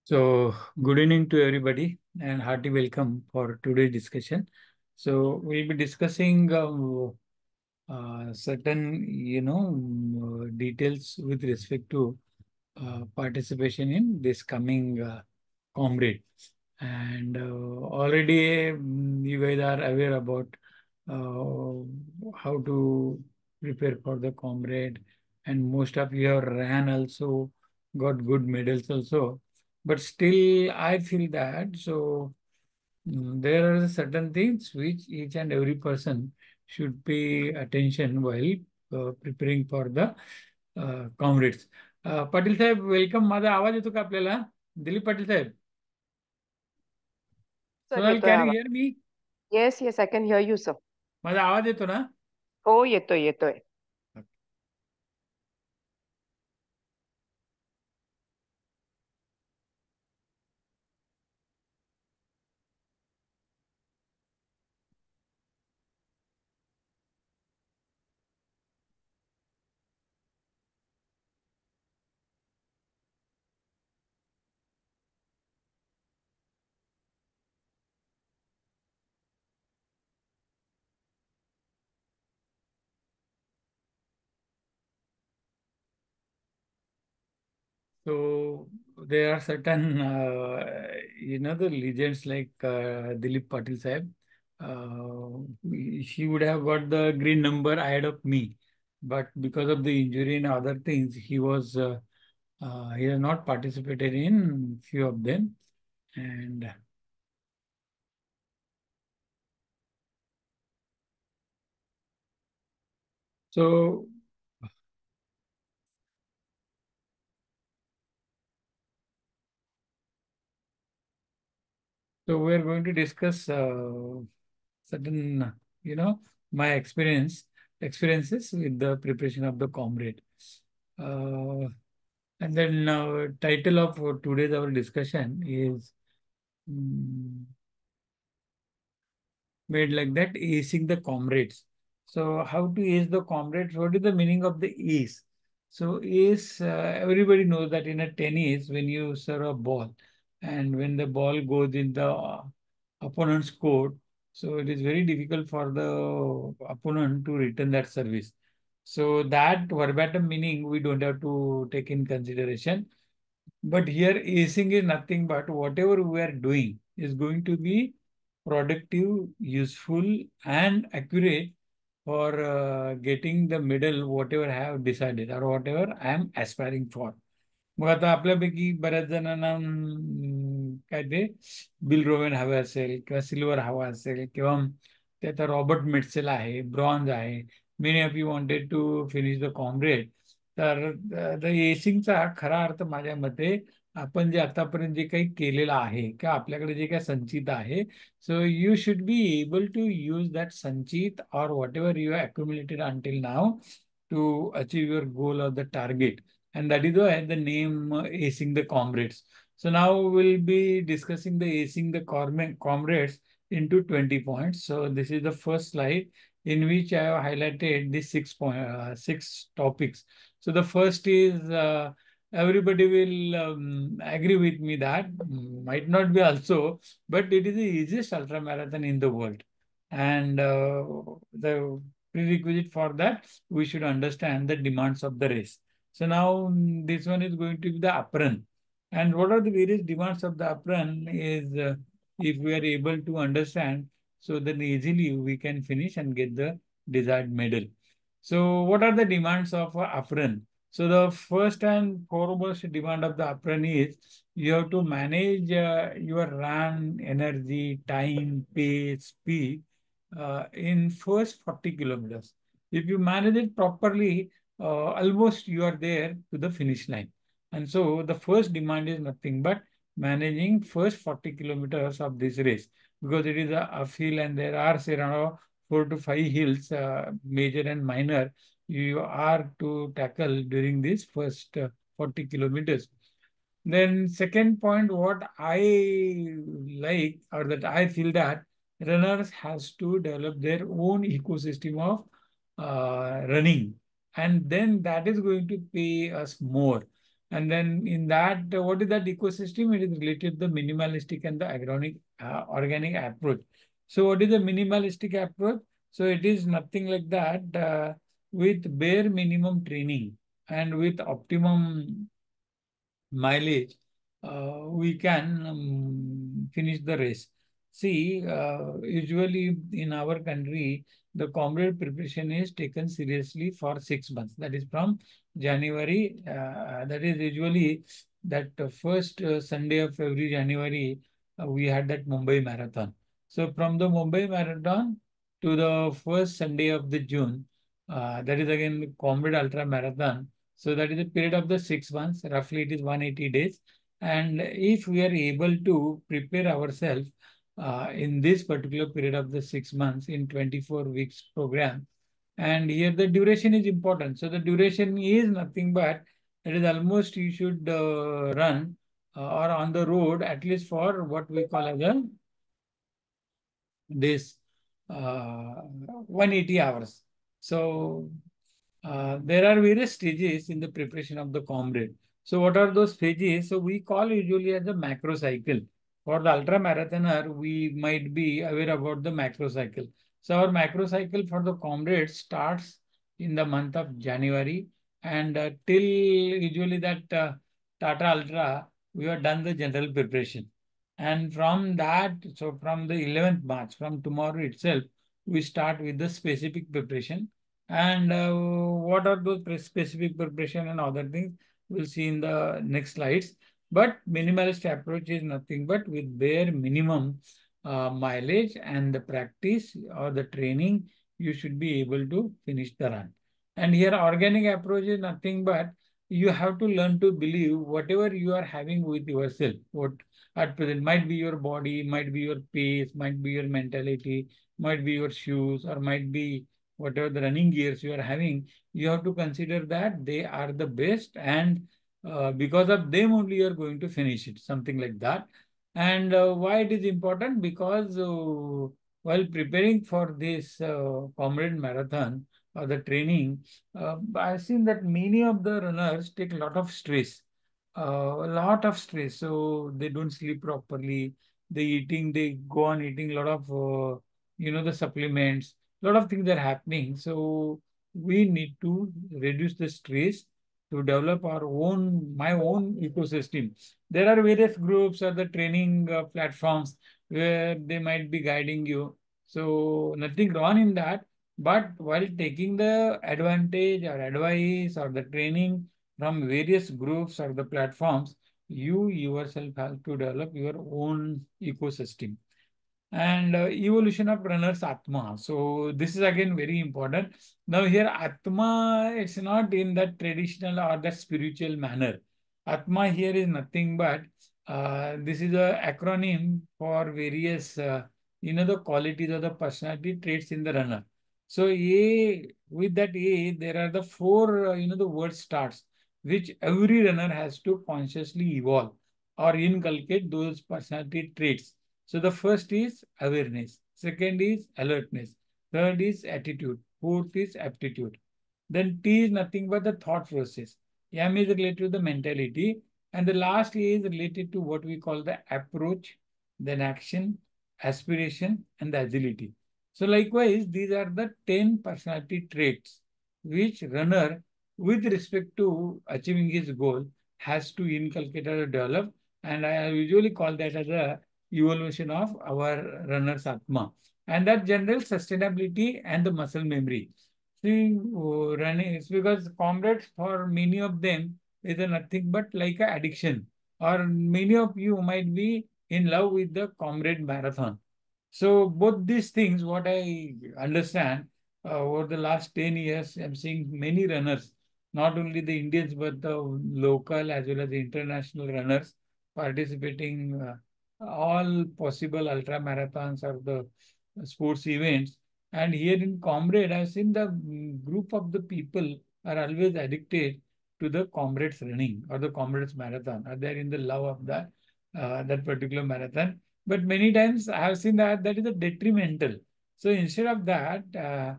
So, good evening to everybody and hearty welcome for today's discussion. So, we'll be discussing certain, details with respect to participation in this coming comrade. And already you guys are aware about how to prepare for the comrade, and most of you have ran also, got good medals also. But still, I feel that there are certain things which each and every person should pay attention while preparing for the comrades. Patil Saheb welcome. माझा आवाज येतो का आपल्याला? Dilip Patil Saheb. Sir Sonal, येतोय can you आवाज. Hear me? Yes yes I can hear you sir. माझा आवाज येतो ना? हो येतोय येतोय. So there are certain, the legends like Dilip Patil Sahib. He would have got the green number ahead of me, but because of the injury and other things, he has not participated in few of them. And so we are going to discuss certain, my experiences with the preparation of the comrade. Uh, and then title of today's our discussion is made like that, acing the comrades. So how to ace the comrades? What is the meaning of the ace? So ace, everybody knows that in a tennis, when you serve a ball and when the ball goes in the opponent's court, so it is very difficult for the opponent to return that service. So that verbatim meaning we don't have to take in consideration. But here, acing is nothing but whatever we are doing is going to be productive, useful, and accurate for getting the medal, whatever I have decided or whatever I am aspiring for. मग आता आपल्यापैकी बऱ्याच जणांना काय ते bill रोवेन हवे असेल किंवा silver हवा असेल किंवा ते आता रॉबर्ट मिट्सेल आहे, ब्रॉन्झ आहे. Many of you wanted to finish the Comrade. तर एसिंगचा खरा अर्थ माझ्या मते आपण जे आतापर्यंत जे काही केलेलं आहे किंवा आपल्याकडे जे काही संचित आहे, so you should be able to use that संचित or whatever you have accumulated until now to achieve your goal or the target. And that is why the name Acing the Comrades. So now we'll be discussing the Acing the Comrades into 20 points. So this is the first slide in which I have highlighted the 6 topics. So the first is everybody will agree with me that might not be also, but it is the easiest ultra marathon in the world. And the prerequisite for that, we should understand the demands of the race. So now this one is going to be the apron. And what are the various demands of the apron is if we are able to understand, so then easily we can finish and get the desired medal. So what are the demands of apron? So the first and foremost demand of the apron is you have to manage your run, energy, time, pace, speed in first 40 kilometers. If you manage it properly, almost you are there to the finish line. And so the first demand is nothing but managing first 40 kilometers of this race, because it is a uphill and there are say around 4 to 5 hills, major and minor, you are to tackle during this first 40 kilometers. Then second point, what I like or that I feel that runners has to develop their own ecosystem of running, and then that is going to pay us more. And then in that, what is that ecosystem? It is related to the minimalistic and the organic approach. So what is the minimalistic approach? So it is nothing like that. With bare minimum training and with optimum mileage, we can finish the race. See, usually in our country, the comrade preparation is taken seriously for 6 months. That is from January. That is usually that first Sunday of every January, we had that Mumbai Marathon. So from the Mumbai Marathon to the first Sunday of the June, that is again the Comrade Ultra Marathon. So that is a period of the 6 months. Roughly, it is 180 days. And if we are able to prepare ourselves in this particular period of the 6 months in 24 weeks program, and here the duration is important. So the duration is nothing but it is almost you should run or on the road at least for what we call as a this 180 hours. So there are various stages in the preparation of the comrade. So what are those stages? So we call usually as the macro cycle. For the ultra marathoner, we might be aware about the macro cycle. So our macro cycle for the comrade starts in the month of January and till usually that Tata Ultra, we have done the general preparation. And from that, so from the 11th March, from tomorrow itself, we start with the specific preparation. And what are those specific preparation and other things we'll see in the next slides. But minimalist approach is nothing but with bare minimum mileage and the practice or the training, you should be able to finish the run. And here organic approach is nothing but you have to learn to believe whatever you are having with yourself. What at present might be your body, might be your pace, might be your mentality, might be your shoes, or might be whatever the running gears you are having, you have to consider that they are the best and because of them only you are going to finish it, something like that. And why it is important? Because while preparing for this comrade marathon or the training, I've seen that many of the runners take a lot of stress, a lot of stress. So they don't sleep properly. They go on eating a lot of, the supplements. A lot of things are happening. So we need to reduce the stress to develop my own ecosystem. There are various groups or the training platforms where they might be guiding you. So nothing wrong in that. But while taking the advantage or advice or the training from various groups or the platforms, you yourself have to develop your own ecosystem and evolution of runner's atma. So this is again very important. Now here atma, it's not in that traditional or that spiritual manner. Atma here is nothing but this is a acronym for various the qualities or the personality traits in the runner. So A, with that A, there are the four the word starts which every runner has to consciously evolve or inculcate those personality traits. So the first is awareness, second is alertness, third is attitude, fourth is aptitude. Then T is nothing but the thought process. M is related to the mentality, and the last is related to what we call the approach, then action, aspiration, and the agility. So likewise, these are the 10 personality traits which runner, with respect to achieving his goal, has to inculcate or develop. And I usually call that as a evolution of our runner's Atma. And that general sustainability and the muscle memory. See, running, it's because comrades, for many of them, is a nothing but like a addiction. Or many of you might be in love with the comrade marathon. So both these things, what I understand, over the last 10 years, I'm seeing many runners, not only the Indians, but the local as well as the international runners participating all possible ultra marathons or the sports events. And here in Comrade, I've seen the group of the people are always addicted to the Comrades running or the Comrades marathon. Are they in the love of that particular marathon? But many times I have seen that that is a detrimental. So instead of that,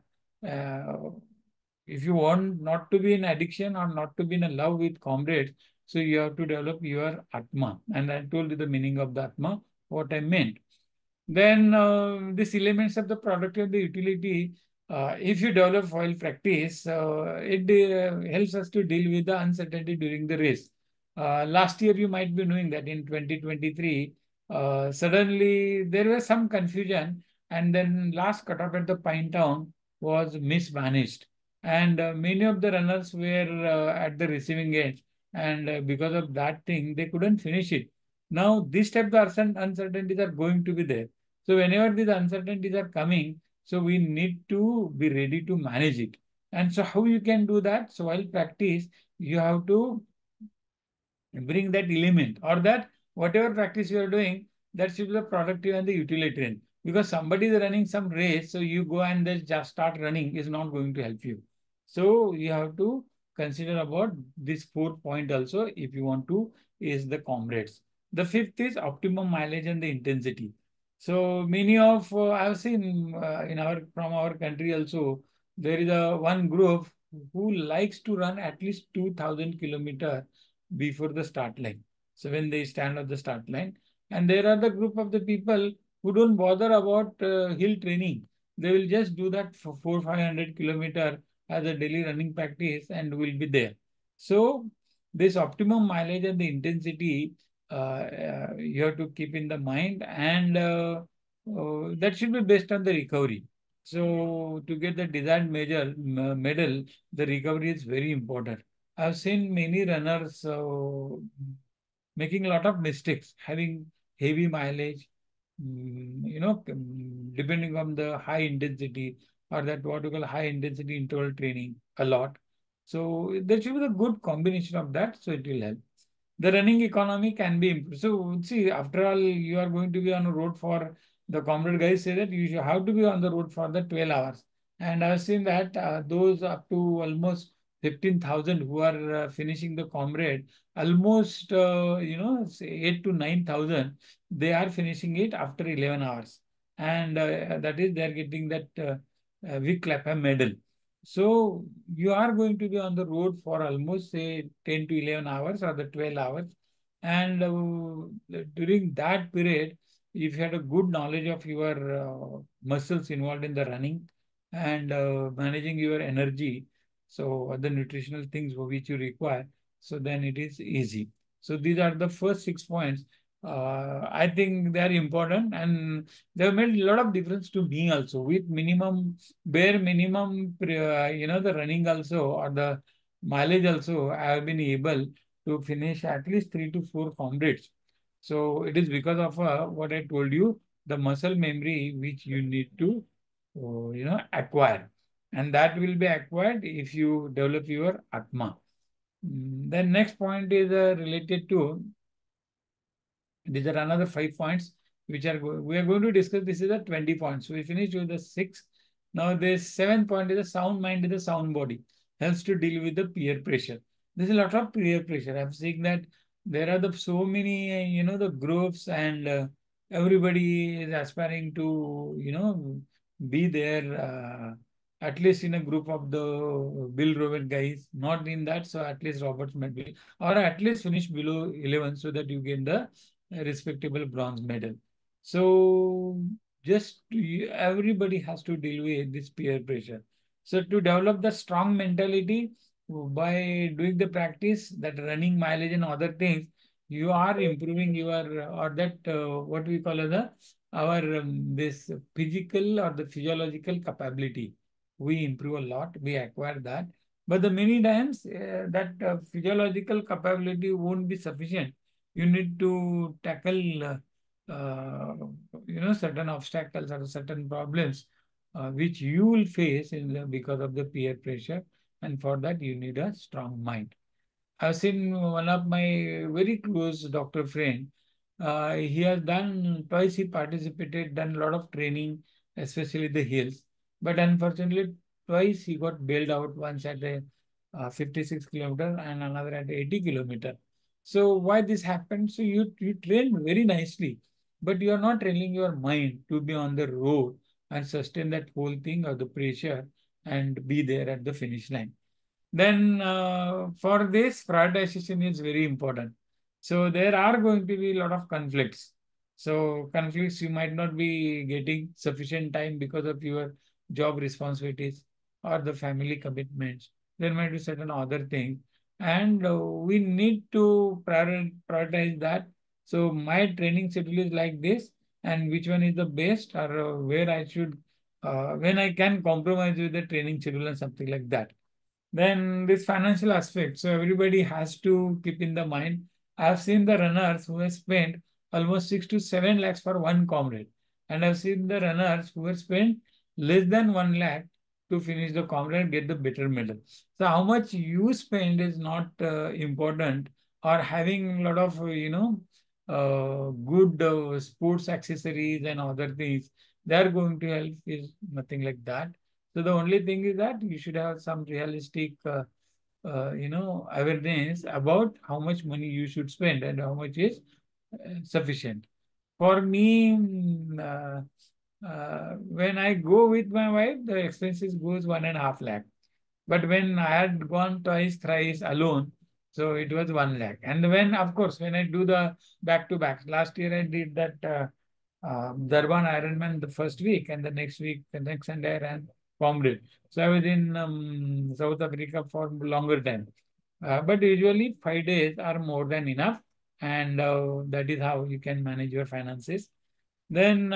if you want not to be in addiction or not to be in a love with comrades, So you have to develop your Atma. And I told you the meaning of the Atma, what I meant. Then these elements of the productivity and the utility, if you develop while practice, it helps us to deal with the uncertainty during the race. Last year, you might be knowing that in 2023, suddenly there was some confusion, and then last cutoff at the Pine Town was mismanaged. And many of the runners were at the receiving end, and because of that thing, they couldn't finish it. Now, these type of uncertainties are going to be there. So whenever these uncertainties are coming, so we need to be ready to manage it. And so how you can do that? So while practice, you have to bring that element, or that whatever practice you are doing, that should be the productive and the utilitarian. Because somebody is running some race, so you go and just start running is not going to help you. So you have to consider about this fourth point also if you want to is the comrades. The fifth is optimum mileage and the intensity. So many of I've seen in our from our country also, there is a one group who likes to run at least 2,000 kilometers before the start line. So when they stand at the start line, and there are the group of the people who don't bother about hill training. They will just do that for 400-500 kilometer as a daily running practice and will be there. So this optimum mileage and the intensity you have to keep in the mind, and that should be based on the recovery. So to get the desired medal, the recovery is very important. I've seen many runners making a lot of mistakes, having heavy mileage, depending on the high intensity, or that what we call high intensity interval training a lot. So there should be a good combination of that, so it will help. The running economy can be improved. So see, after all, you are going to be on a road for, the comrade guys say that you should have to be on the road for the 12 hours. And I've seen that those up to almost 15,000 who are finishing the comrade, almost, say 8 to 9,000, they are finishing it after 11 hours. And that is, they're getting that Vic Clapham medal. So you are going to be on the road for almost say 10 to 11 hours or the 12 hours. And during that period, if you had a good knowledge of your muscles involved in the running and managing your energy, so other nutritional things for which you require, so then it is easy. So these are the first 6 points. I think they are important, and they have made a lot of difference to me also. With bare minimum, the running also, or the mileage also, I have been able to finish at least 3 to 4 comrades. So it is because of what I told you, the muscle memory which you need to, acquire. And that will be acquired if you develop your Atma. Then next point is related to, these are another 5 points which we are going to discuss. This is the 20 points. So we finished with the six. Now the seventh point is the sound mind is the sound body. Helps to deal with the peer pressure. There's a lot of peer pressure. I'm seeing that there are so many, the groups, and everybody is aspiring to, be there, at least in a group of the Bill Robert guys. Not in that, so at least Roberts might be, or at least finish below 11 so that you get the a respectable bronze medal. So everybody has to deal with this peer pressure. So to develop the strong mentality by doing the practice, that running mileage and other things, you are improving your, or that what we call as our this physical or the physiological capability. We improve a lot. We acquire that. But the many times that physiological capability won't be sufficient. You need to tackle certain obstacles or certain problems which you will face because of the peer pressure, and for that you need a strong mind. I've seen one of my very close doctor friend. He has done twice. He participated, done a lot of training, especially the hills. But unfortunately, twice he got bailed out. Once at a 56 kilometer and another at 80 kilometer. So why this happened? So you train very nicely, but you are not training your mind to be on the road and sustain that whole thing or the pressure and be there at the finish line. Then for this, prioritization is very important. So there are going to be a lot of conflicts. So conflicts, you might not be getting sufficient time because of your job responsibilities or the family commitments. There might be certain other things. And we need to prioritize that. So my training schedule is like this, and which one is the best, or where I should, when I can compromise with the training schedule and something like that. Then this financial aspect. So everybody has to keep in the mind. I've seen the runners who have spent almost 6 to 7 lakhs for one comrade. And I've seen the runners who have spent less than 1 lakh to finish the comrade, get the better medal. So how much you spend is not important, or having a lot of, good sports accessories and other things, they are going to help is nothing like that. So the only thing is that you should have some realistic, awareness about how much money you should spend and how much is sufficient. For me, when I go with my wife, the expenses goes 1.5 lakh. But when I had gone twice, thrice alone, so it was 1 lakh. And when, of course, when I do the back to back, last year I did that Durban Ironman the first week, and the next week, the next Sunday I ran Comrade. So I was in South Africa for longer time. But usually 5 days are more than enough, and that is how you can manage your finances. Then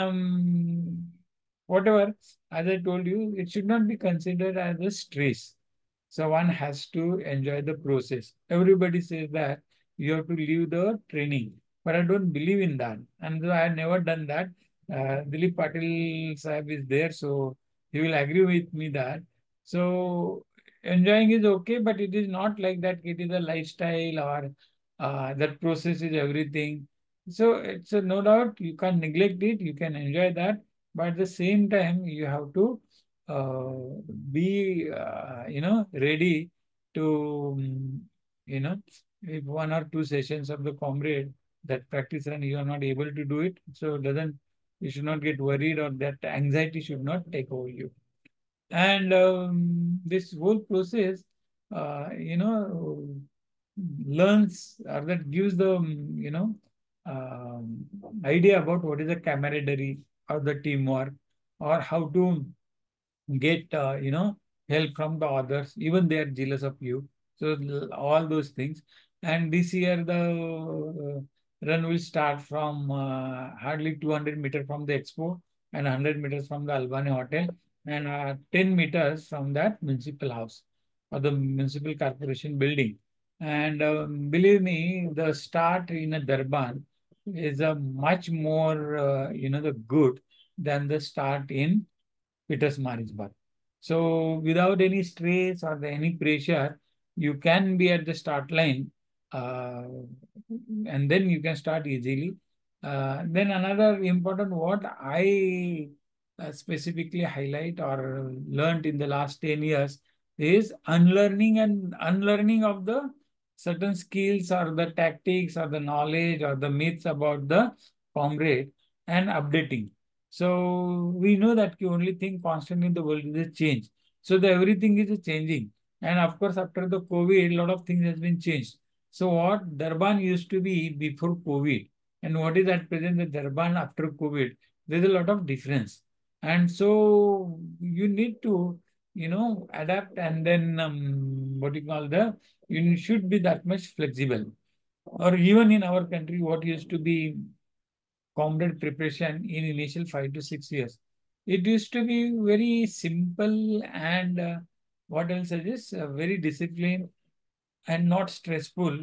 whatever, as I told you, it should not be considered as a stress. So one has to enjoy the process. Everybody says that you have to leave the training, but I don't believe in that. And I have never done that. Dilip Patil Sahib is there, so he will agree with me that. So enjoying is okay, but it is not like that. It is a lifestyle, or that process is everything. So it's a, no doubt you can't neglect it. You can enjoy that, but at the same time you have to be ready to if 1 or 2 sessions of the comrade that practice run you are not able to do it, so doesn't, you should not get worried, or that anxiety should not take over you. And this whole process learns, or that gives the idea about what is the camaraderie or the teamwork, or how to get help from the others, even they are jealous of you. So all those things. And this year the run will start from hardly 200 meters from the expo, and 100 meters from the Albany Hotel, and 10 meters from that municipal house or the municipal corporation building. And believe me, the start in a Durban is a much more the good than the start in Pietermaritzburg. So without any stress or any pressure, you can be at the start line, uh, and then you can start easily. Then another important what I specifically highlight or learned in the last 10 years is unlearning and unlearning of the certain skills or the tactics or the knowledge or the myths about the comrade, and updating. So we know that the only thing constant in the world is a change. So the everything is changing. And of course, after the COVID, a lot of things has been changed. So what Durban used to be before COVID, and what is at present the Durban after COVID, there's a lot of difference. And so you need to, adapt, and then what you call you should be that much flexible. Or even in our country, what used to be comrade preparation in initial 5 to 6 years. It used to be very simple, and what else is this? Very disciplined and not stressful.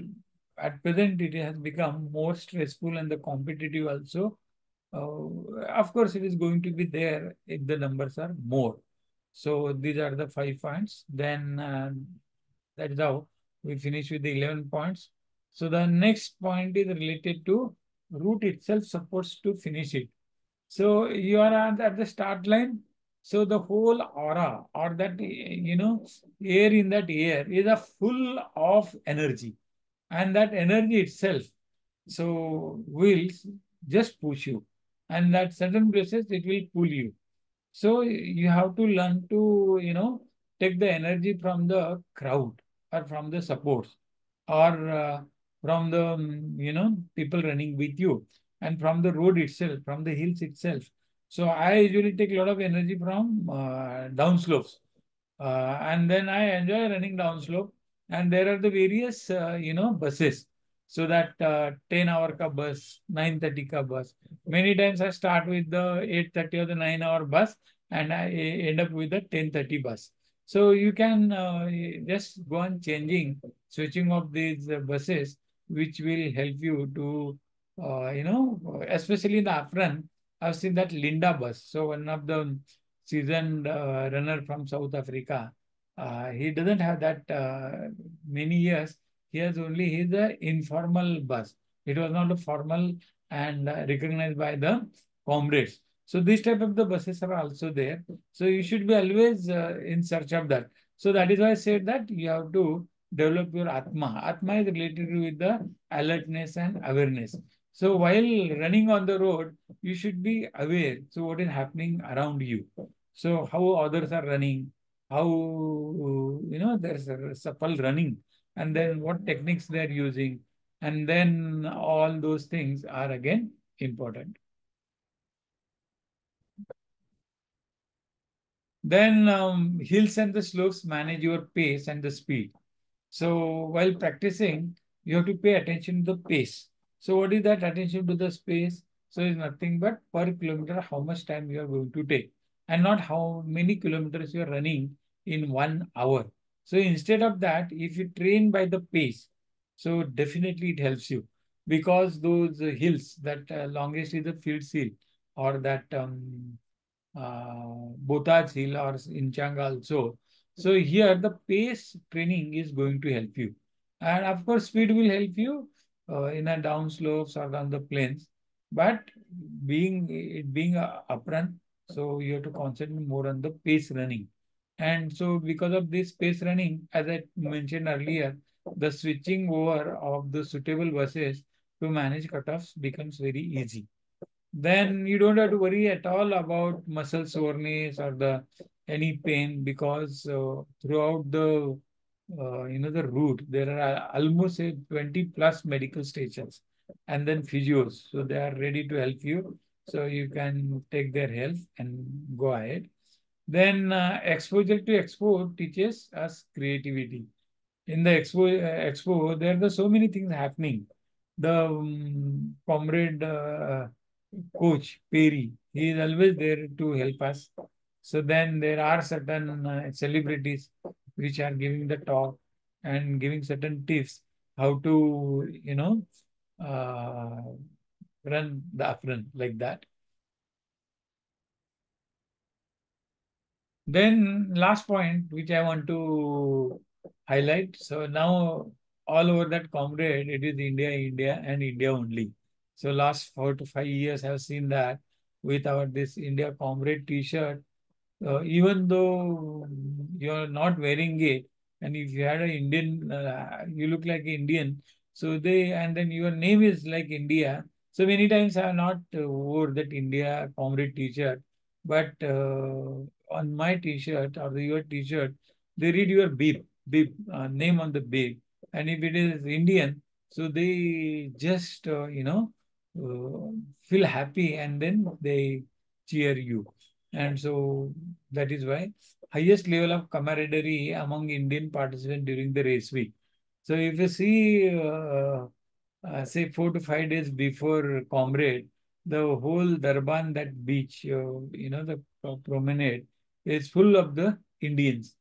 At present, it has become more stressful and the competitive also. Of course, it is going to be there if the numbers are more. So these are the 5 points. Then that is how we finish with the 11 points. So the next point is related to route itself supposed to finish it. So you are at the start line. So the whole aura, or that, air in that air is a full of energy. And that energy itself, so will just push you. And that certain places, it will pull you. So you have to learn to, take the energy from the crowd. or from the supports, or from the people running with you, and from the road itself, from the hills itself. So I usually take a lot of energy from down slopes, and then I enjoy running down slope. And there are the various buses. So that 10 hour ka bus, 9:30 ka bus. Many times I start with the 8:30 or the 9 hour bus, and I end up with the 10:30 bus. So you can just go on changing, switching of these buses, which will help you to, especially in the upfront. I've seen that Linda bus. So one of the seasoned runner from South Africa, he doesn't have that many years. He has only his informal bus. It was not a formal and recognized by the comrades. So this type of the buses are also there. So you should be always in search of that. So that is why I said that you have to develop your Atma. Atma is related with the alertness and awareness. So while running on the road, you should be aware. So what is happening around you? So how others are running, how there's a supple running, and then what techniques they're using, and then all those things are again important. Then hills and the slopes manage your pace and the speed. So while practicing, you have to pay attention to the pace. So what is that attention to the space? So it's nothing but per kilometer, how much time you are going to take, and not how many kilometers you are running in 1 hour. So instead of that, if you train by the pace, so definitely it helps you, because those hills, that longest is the Fields Hill, or that Botaj Hill, or in Chang also. So here the pace training is going to help you. And of course, speed will help you in a down slopes or down the plains. But being a uprun, so you have to concentrate more on the pace running. And so because of this pace running, as I mentioned earlier, the switching over of the suitable buses to manage cutoffs becomes very easy. Then you don't have to worry at all about muscle soreness or the any pain, because throughout the route there are almost say 20 plus medical stations, and then physios, so they are ready to help you, so you can take their help and go ahead. Then exposure to expo teaches us creativity. In the expo, there are so many things happening. The comrade coach Perry, he is always there to help us. So then there are certain celebrities which are giving the talk and giving certain tips how to uh, run the upfront like that. Then last point which I want to highlight. So now all over that comrade, it is India, India, and India only. So last 4 to 5 years, I've seen that with our this India comrade T-shirt, even though you're not wearing it, and if you had an Indian, you look like Indian. So and then your name is like India. So many times I have not wore that India comrade T-shirt, but on my T-shirt or your T-shirt, they read your bib name on the bib, and if it is Indian, so they just feel happy, and then they cheer you. And so that is why highest level of camaraderie among Indian participants during the race week. So if you see, say 4 to 5 days before Comrade, the whole Darban, that beach, the promenade is full of the Indians.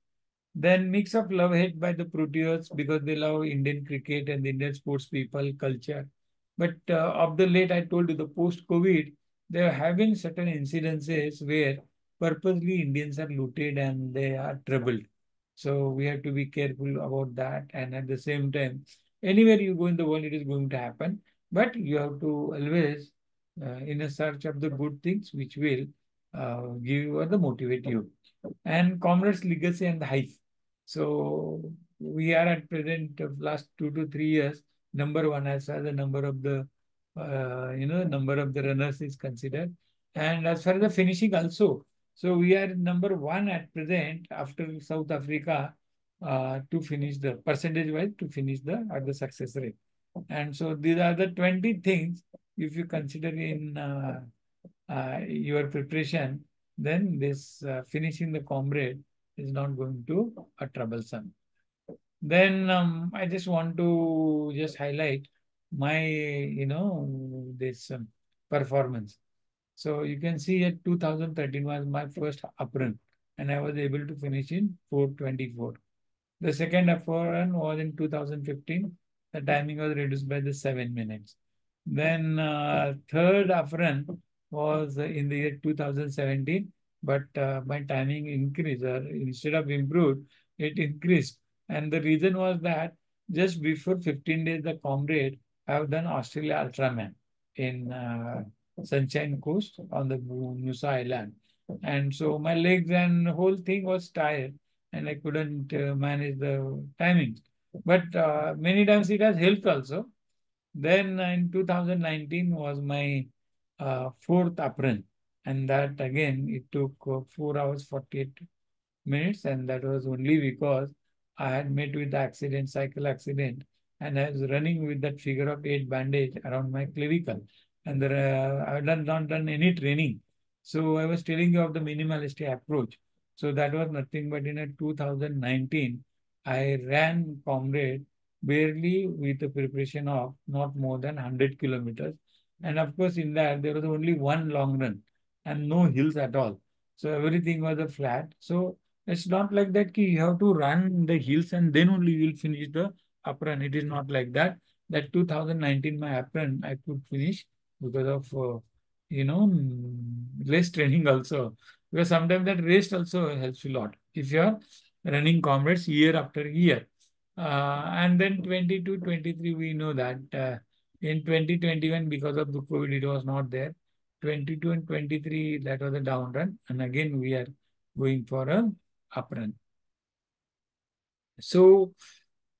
Then mix of love hate by the Proteas, because they love Indian cricket and the Indian sports people culture. But of the late, I told you the post-COVID, there have been certain incidences where purposely Indians are looted and they are troubled. So we have to be careful about that. And at the same time, anywhere you go in the world, it is going to happen. But you have to always in a search of the good things which will give you or the motivate you. And commerce legacy and the hype. So we are at present of last 2 to 3 years number one as far as the number of the number of the runners is considered, and as far as the finishing also. So we are number one at present after South Africa. to finish the percentage wise to finish the at the success rate. And so these are the 20 things if you consider in your preparation, then this finishing the comrade is not going to troublesome. Then I just want to just highlight my, this performance. So you can see at 2013 was my first uprun, and I was able to finish in 4:24. The second uprun was in 2015. The timing was reduced by the 7 minutes. Then third uprun was in the year 2017, but my timing increased, or instead of improved, it increased. And the reason was that just before 15 days, the comrade have done Australia Ultraman in Sunshine Coast on the Nusa Island. And so my legs and whole thing was tired and I couldn't manage the timing. But many times it has helped also. Then in 2019 was my fourth apron, and that again it took 4 hours 48 minutes, and that was only because I had met with the accident, cycle accident, and I was running with that figure of eight bandage around my clavicle, and I had not done any training. So I was telling you of the minimalistic approach. So that was nothing but in a 2019, I ran Comrade barely with the preparation of not more than 100 kilometers. And of course, in that, there was only one long run and no hills at all. So everything was a flat. So it's not like that ki you have to run the hills and then only you will finish the apron. It is not like that. That 2019 my apron I could finish because of less training also. Because sometimes that rest also helps a lot if you are running comrades year after year. And then 22, 23 we know that in 2021 because of the COVID it was not there. 22 and 23 that was a down run, and again we are going for a upfront. So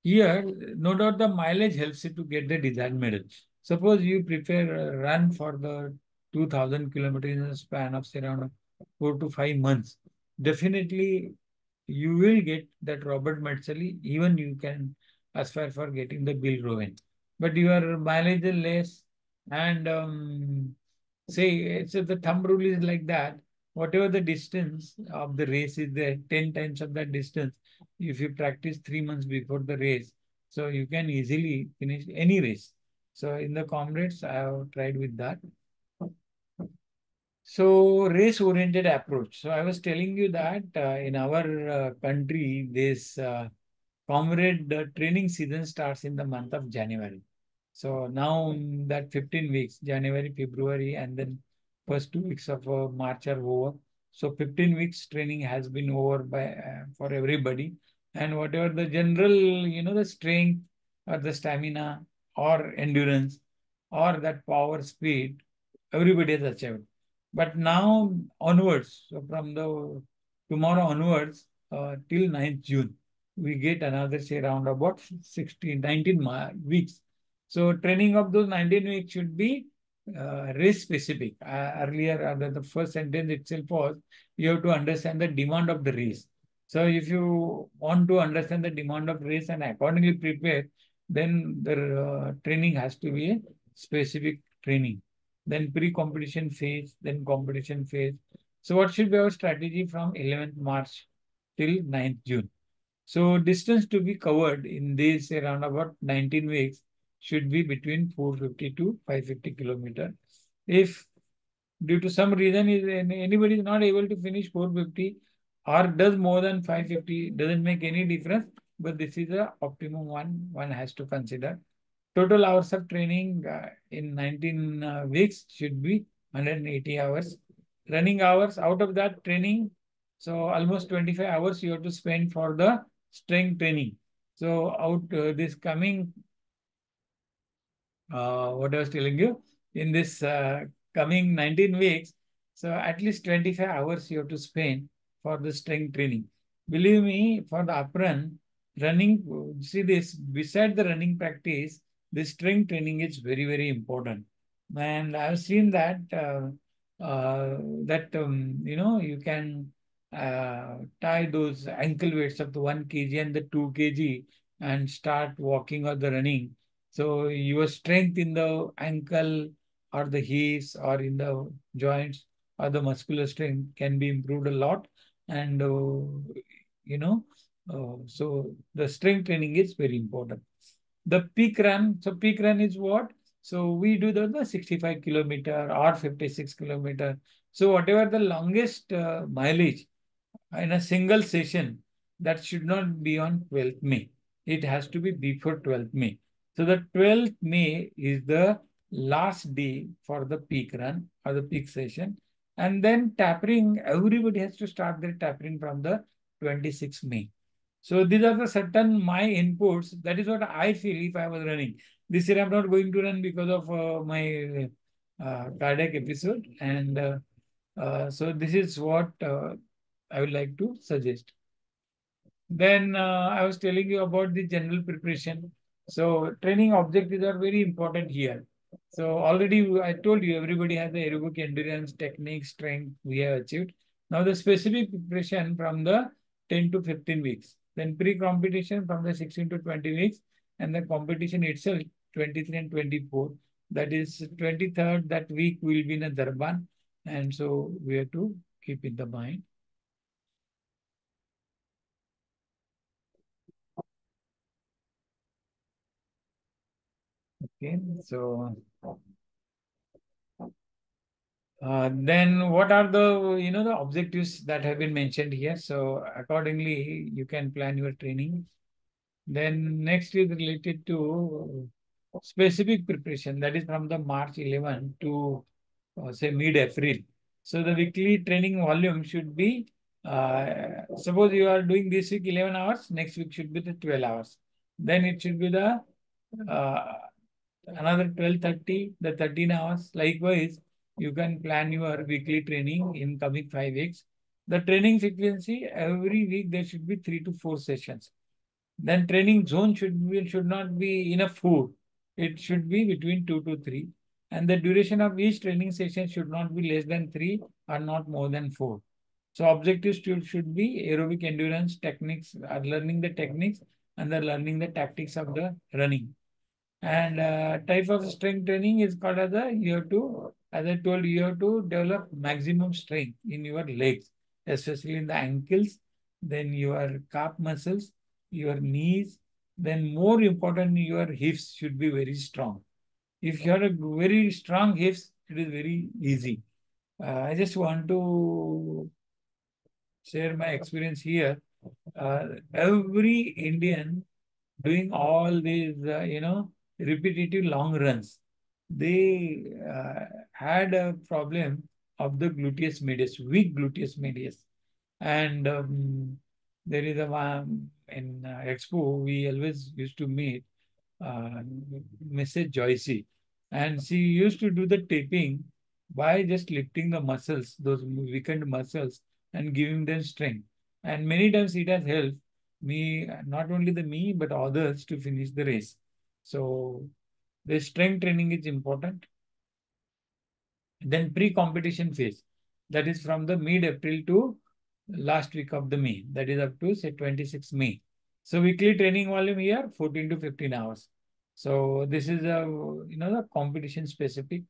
here, no doubt the mileage helps you to get the desired medal. Suppose you prepare a run for the 2000 kilometers in a span of say around 4 to 5 months. Definitely, you will get that Robert Metzeli. Even you can aspire for getting the Bill Rowan. But your mileage is less, and say so the thumb rule is like that. Whatever the distance of the race is there, 10 times of that distance if you practice 3 months before the race, so you can easily finish any race. So in the comrades, I have tried with that. So race-oriented approach. So I was telling you that in our country, this comrade training season starts in the month of January. So now that 15 weeks, January, February, and then first 2 weeks of March are over. So 15 weeks training has been over by for everybody. And whatever the general, the strength or the stamina or endurance or that power speed, everybody has achieved. But now onwards, so from the tomorrow onwards till 9th June, we get another say around about 16, 19 weeks. So training of those 19 weeks should be race specific. Earlier, the first sentence itself was you have to understand the demand of the race. So if you want to understand the demand of race and accordingly prepare, then the training has to be a specific training. Then pre-competition phase, then competition phase. So what should be our strategy from 11th March till 9th June? So distance to be covered in this around about 19 weeks should be between 450 to 550 kilometer. If due to some reason is anybody is not able to finish 450 or does more than 550, doesn't make any difference. But this is the optimum one has to consider. Total hours of training in 19 weeks should be 180 hours. Running hours out of that training, so almost 25 hours you have to spend for the strength training. So out this coming, what I was telling you, in this coming 19 weeks, so at least 25 hours you have to spend for the strength training. Believe me, for the uprun, running, see this, beside the running practice, the strength training is very, very important. And I've seen that, you can tie those ankle weights of the 1 kg and the 2 kg and start walking or the running. So your strength in the ankle or the hips or in the joints or the muscular strength can be improved a lot. And, you know, so the strength training is very important. The peak run, so peak run is what? So we do the 65 km or 56 km. So whatever the longest mileage in a single session, that should not be on 12th May. It has to be before 12th May. So the 12th May is the last day for the peak run or the peak session. And then tapering, everybody has to start their tapering from the 26th May. So these are the certain my inputs. That is what I feel if I was running. This year I'm not going to run because of my cardiac episode. And so this is what I would like to suggest. Then I was telling you about the general preparation. So training objectives are very important here. So already I told you everybody has the aerobic endurance, technique, strength we have achieved. Now the specific preparation from the 10 to 15 weeks. Then pre-competition from the 16 to 20 weeks. And the competition itself 23 and 24. That is 23rd, that week will be in a Durban. And so we have to keep in the mind. Okay, so then what are the, the objectives that have been mentioned here? So accordingly, you can plan your training. Then next is related to specific preparation. That is from the March 11 to say mid-April. So the weekly training volume should be, suppose you are doing this week 11 hours, next week should be the 12 hours. Then it should be the uh, another 12:30, the 13 hours. Likewise, you can plan your weekly training in coming 5 weeks. The training frequency, every week there should be 3 to 4 sessions. Then training zone should not be enough food. It should be between 2 to 3. And the duration of each training session should not be less than 3 or not more than 4. So objectives should be aerobic endurance techniques, learning the techniques and the learning the tactics of the running. And type of strength training is called as you have to, as I told you, you have to develop maximum strength in your legs, especially in the ankles, then your calf muscles, your knees, then more important, your hips should be very strong. If you have a very strong hips, it is very easy. I just want to share my experience here. Every Indian doing all these, repetitive long runs, they had a problem of the gluteus medius, weak gluteus medius. And there is a one in Expo, we always used to meet uh, Mrs. Joycey. And she used to do the taping by just lifting the muscles, those weakened muscles, and giving them strength. And many times it has helped me, not only the me, but others to finish the race. So the strength training is important. Then pre-competition phase, that is from the mid-April to last week of the May, that is up to say 26 May. So weekly training volume here 14 to 15 hours. So this is a the competition specific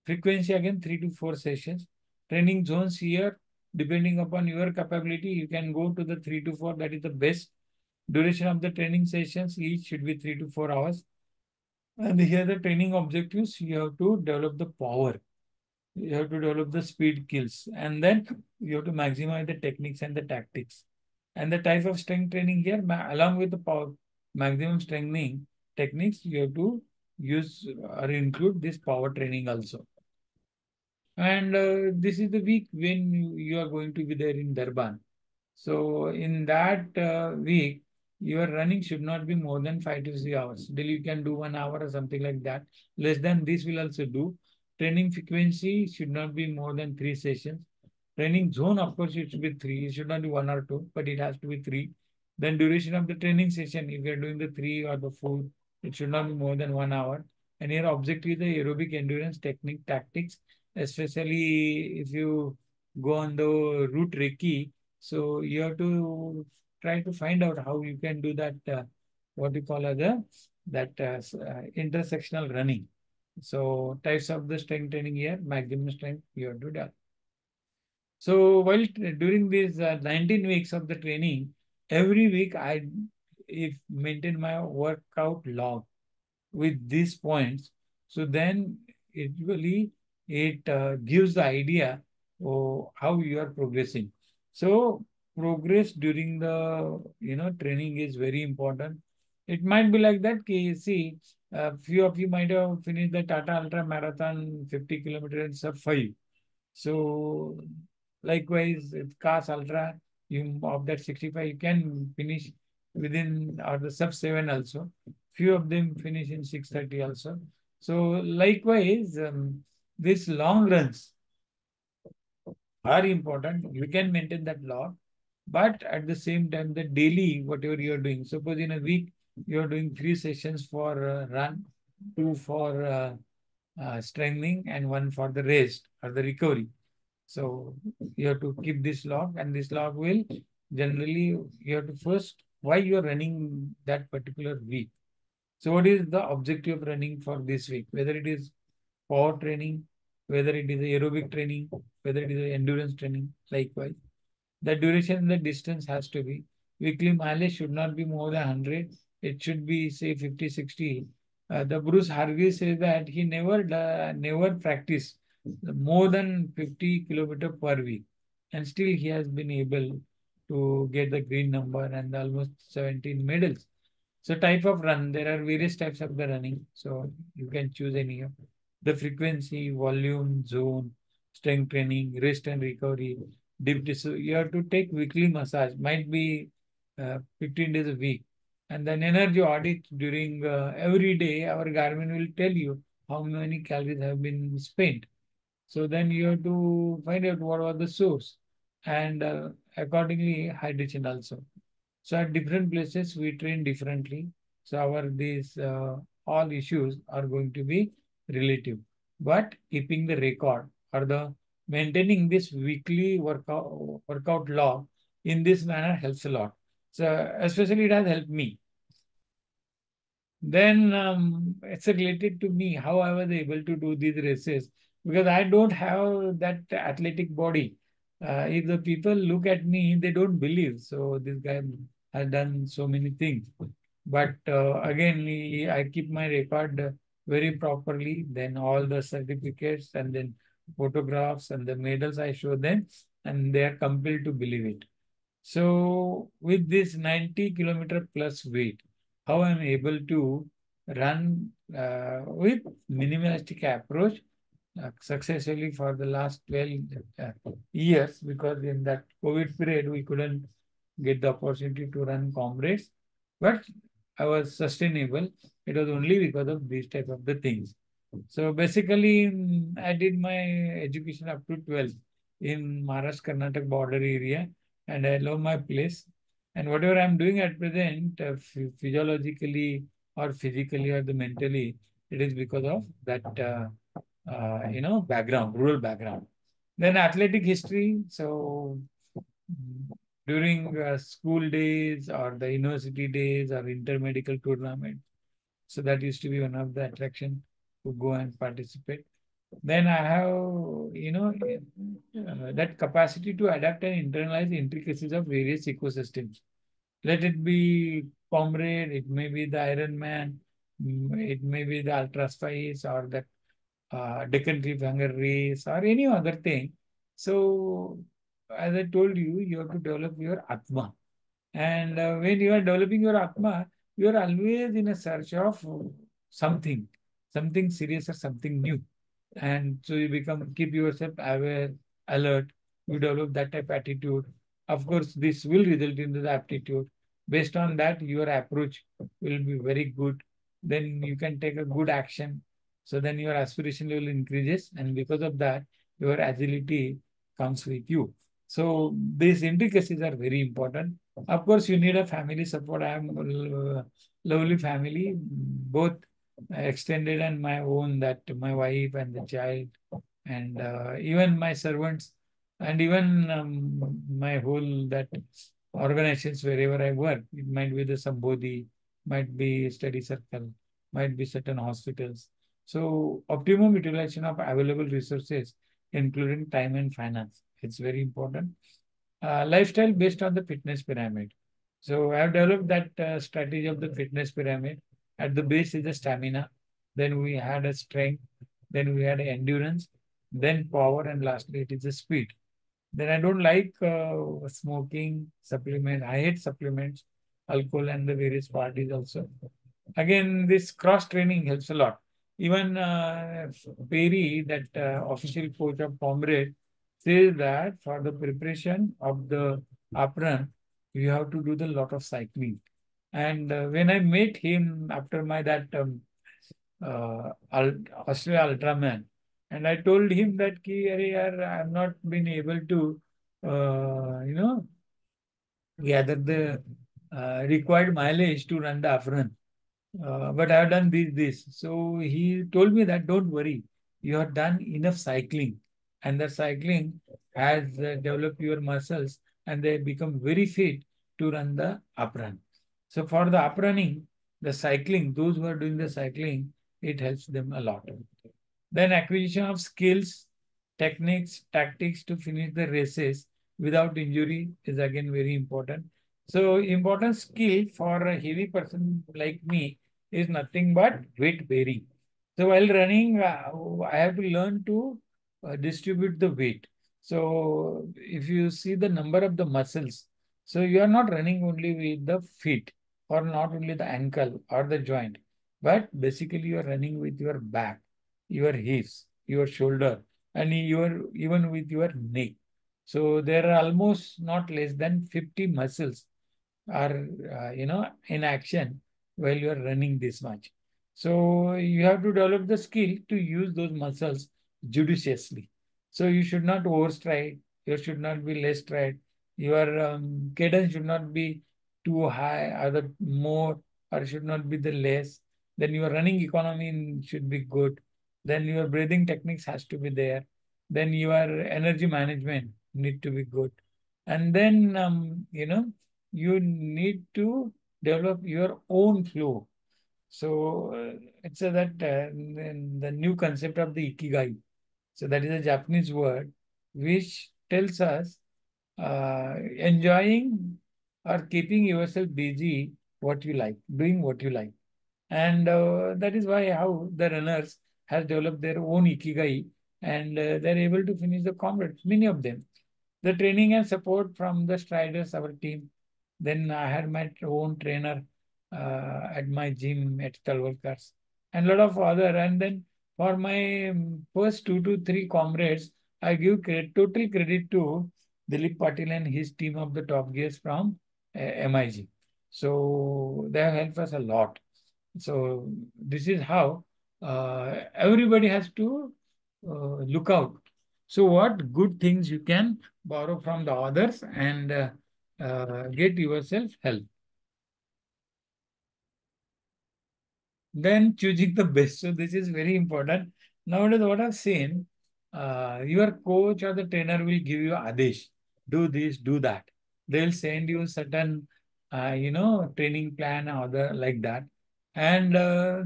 frequency, again 3 to 4 sessions. Training zones here, depending upon your capability, you can go to the 3 to 4. That is the best. Duration of the training sessions each should be 3 to 4 hours. And here the training objectives, you have to develop the power, you have to develop the speed kills, and then you have to maximize the techniques and the tactics. And the type of strength training here, along with the power, maximum strengthening techniques, you have to use or include this power training also. And this is the week when you are going to be there in Durban. So in that week, your running should not be more than 5 to 6 hours. Daily you can do 1 hour or something like that. Less than this will also do. Training frequency should not be more than 3 sessions. Training zone, of course, it should be three. It should not be 1 or 2, but it has to be three. Then duration of the training session, if you are doing the 3 or the 4, it should not be more than 1 hour. And your objective is the aerobic endurance technique tactics, especially if you go on the route recce, So you have to try to find out how you can do that, what you call as intersectional running. So types of the strength training here, maximum strength you have to do. So during these 19 weeks of the training, every week I if maintain my workout log with these points. So then it gives the idea of how you are progressing. So progress during the training is very important. It might be like that. See, a few of you might have finished the Tata Ultra Marathon 50 kilometers in sub 5. So likewise, with CAS Ultra, you of that 65, you can finish within or the sub 7 also. Few of them finish in 6:30 also. So likewise, these long runs are important. You can maintain that log, but at the same time, the daily whatever you are doing. Suppose in a week you are doing 3 sessions for run, two for strengthening, and one for the rest or the recovery. So you have to keep this log, and this log will generally you have to first why you are running that particular week. So what is the objective of running for this week? Whether it is power training, whether it is aerobic training, whether it is endurance training, likewise. The duration and the distance has to be. Weekly mileage should not be more than 100. It should be, say, 50, 60. The Bruce Harvey says that he never practiced more than 50 kilometer per week. And still he has been able to get the green number and almost 17 medals. So type of run, there are various types of the running. So you can choose any of the frequency, volume, zone, strength training, rest and recovery, deep tissue. You have to take weekly massage, might be 15 days a week. And then energy audit during every day, our Garmin will tell you how many calories have been spent. So then you have to find out what was the source and accordingly hydration also. So at different places we train differently. So our these all issues are going to be relative. But keeping the record or the maintaining this weekly workout log in this manner helps a lot. So especially it has helped me. Then it's related to me how I was able to do these races because I don't have that athletic body. If the people look at me, they don't believe. So this guy has done so many things. But again, I keep my record very properly. Then all the certificates and then photographs and the medals I show them, and they are compelled to believe it. So with this 90-kilometer plus weight, how I'm able to run with minimalistic approach successfully for the last 12 years because in that COVID period, we couldn't get the opportunity to run comrades, but I was sustainable. It was only because of these type of the things. So basically, I did my education up to 12 in Maharashtra Karnataka border area, and I love my place. And whatever I'm doing at present, physiologically or physically or the mentally, it is because of that background, rural background. Then athletic history. So during school days or the university days or intermediate tournament. So that used to be one of the attraction to go and participate. Then I have, that capacity to adapt and internalize intricacies of various ecosystems. Let it be Comrade, it may be the Iron Man, it may be the Ultra Spice or the Deccan Cliffhanger race or any other thing. So, as I told you, you have to develop your Atma. And when you are developing your Atma, you are always in a search of something, something serious or something new. And so you keep yourself aware, alert, you develop that type of attitude. Of course, this will result into the aptitude. Based on that, your approach will be very good. Then you can take a good action. So then your aspiration level increases, and because of that, your agility comes with you. So these intricacies are very important. Of course, you need a family support. I am a lovely family, both extended and my own, that my wife and the child and even my servants. And even my whole that organizations wherever I work, it might be the Sambodhi, might be study circle, might be certain hospitals. So optimum utilization of available resources, including time and finance, it's very important. Lifestyle based on the fitness pyramid. So I have developed that strategy of the fitness pyramid. At the base is the stamina, then we had a strength, then we had endurance, then power, and lastly it is the speed. Then I don't like smoking, supplement. I hate supplements, alcohol, and the various parties also. Again, this cross training helps a lot. Even Perry, that official coach of Comrade, says that for the preparation of the apron, you have to do the lot of cycling. And when I met him after my that Australia Ultraman, and I told him that ki, "Arey yaar, I have not been able to, you know, gather the required mileage to run the Afran. But I have done this. So he told me that don't worry, you have done enough cycling, and the cycling has developed your muscles, and they become very fit to run the uprun. So for the uprunning, the cycling, those who are doing the cycling, it helps them a lot. Then acquisition of skills, techniques, tactics to finish the races without injury is again very important. So important skill for a heavy person like me is nothing but weight bearing. So while running, I have to learn to distribute the weight. So if you see the number of the muscles, so you are not running only with the feet or not only the ankle or the joint, but basically you are running with your back, your hips, your shoulder, and your even with your neck. So there are almost not less than 50 muscles are in action while you are running this much. So you have to develop the skill to use those muscles judiciously. So you should not overstride, you should not be less stride, your cadence should not be too high or the more, or should not be the less. Then your running economy should be good, then your breathing techniques has to be there, then your energy management need to be good, and then you need to develop your own flow. So it's the new concept of the ikigai. So that is a Japanese word which tells us enjoying or keeping yourself busy what you like, doing what you like. And that is why how the runners has developed their own ikigai, and they're able to finish the comrades, many of them. The training and support from the striders, our team. Then I had my own trainer at my gym at Talwalkars and a lot of other. And then for my first 2 to 3 comrades, I give total credit to Dilip Patil and his team of the top gears from MIG. So they have helped us a lot. So this is how everybody has to look out. So what good things you can borrow from the others and get yourself help. Then choosing the best. So this is very important. Nowadays, what I've seen, your coach or the trainer will give you adesh, do this, do that. They'll send you certain, training plan or other like that. And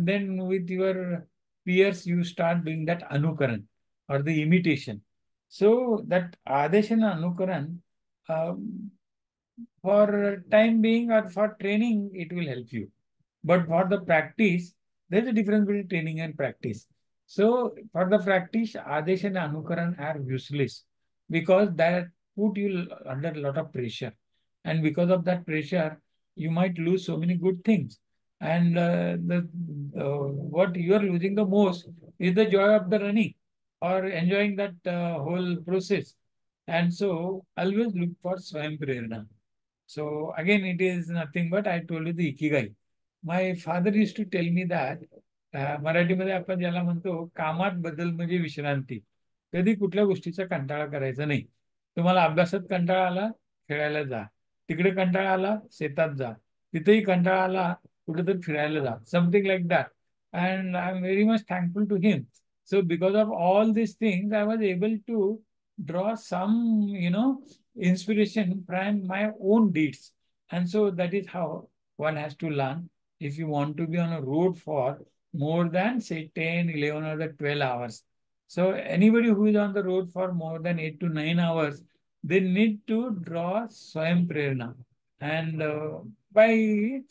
then with your peers, you start doing that anukaran or the imitation. So that adesh and anukaran, um, for time being or for training, it will help you. But for the practice, there's a difference between training and practice. So for the practice, Adesh and Anukaran are useless because that put you under a lot of pressure. And because of that pressure, you might lose so many good things. And what you are losing the most is the joy of the running or enjoying that whole process. And so always look for Swayam Prerna. So again, it is nothing but I told you the ikigai. My father used to tell me that मराठीमध्ये आपण ज्याला म्हणतो कामात बदल म्हणजे विश्रांती. कधी कुठल्या गोष्टीचा कंटाळा करायचा नाही. तुम्हाला अभ्यासात कंटाळा आला, खेळायला जा. तिकडे कंटाळा आला, शेतात जा. तिथेही कंटाळा आला, कुठेतरी फिरायला जा. Something like that. And I'm very much thankful to him. So because of all these things, I was able to draw some, inspiration from my own deeds. And so that is how one has to learn. If you want to be on a road for more than, say, 10, 11, or the 12 hours. So anybody who is on the road for more than 8 to 9 hours, they need to draw Swayam Prerna. And by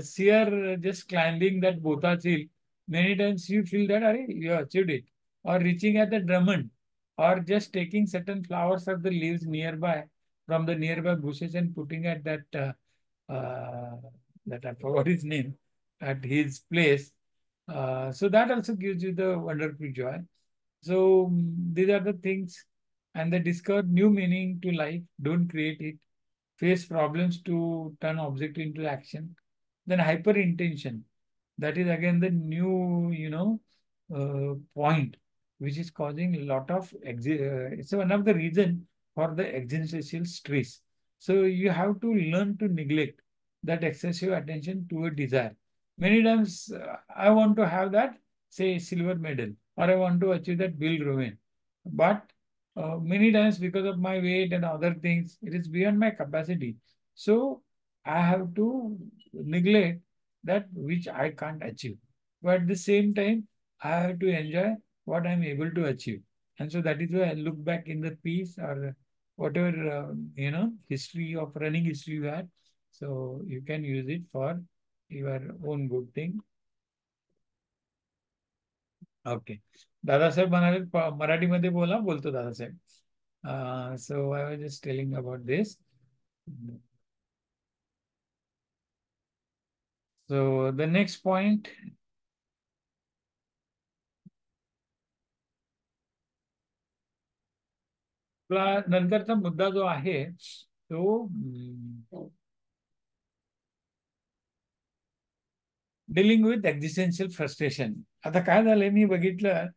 sheer just climbing that Bothas hill, many times you feel that, "Arey, you achieved it." Or reaching at the Drummond, or just taking certain flowers or the leaves nearby from the nearby bushes and putting at that I forgot his name, at his place. So that also gives you the wonderful joy. So these are the things, and they discover new meaning to life. Don't create it. Face problems to turn object into action. Then hyper intention. That is again the new, point, which is causing a lot of, it's one of the reason for the existential stress. So you have to learn to neglect that excessive attention to a desire. Many times I want to have that, say, silver medal, or I want to achieve that Bill Rowan. But many times because of my weight and other things, it is beyond my capacity. So I have to neglect that which I can't achieve. But at the same time, I have to enjoy what I'm able to achieve. And so that is why I look back in the piece, or whatever, history of running history you had. So you can use it for your own good thing. Okay. Dadasaheb म्हणाले, मराठीमध्ये बोला, बोलतो Dadasaheb. So I was just telling about this. So the next point, नंतरचा मुद्दा जो आहे तो dealing with existential frustration. आता काय झालंय, मी बघितलं,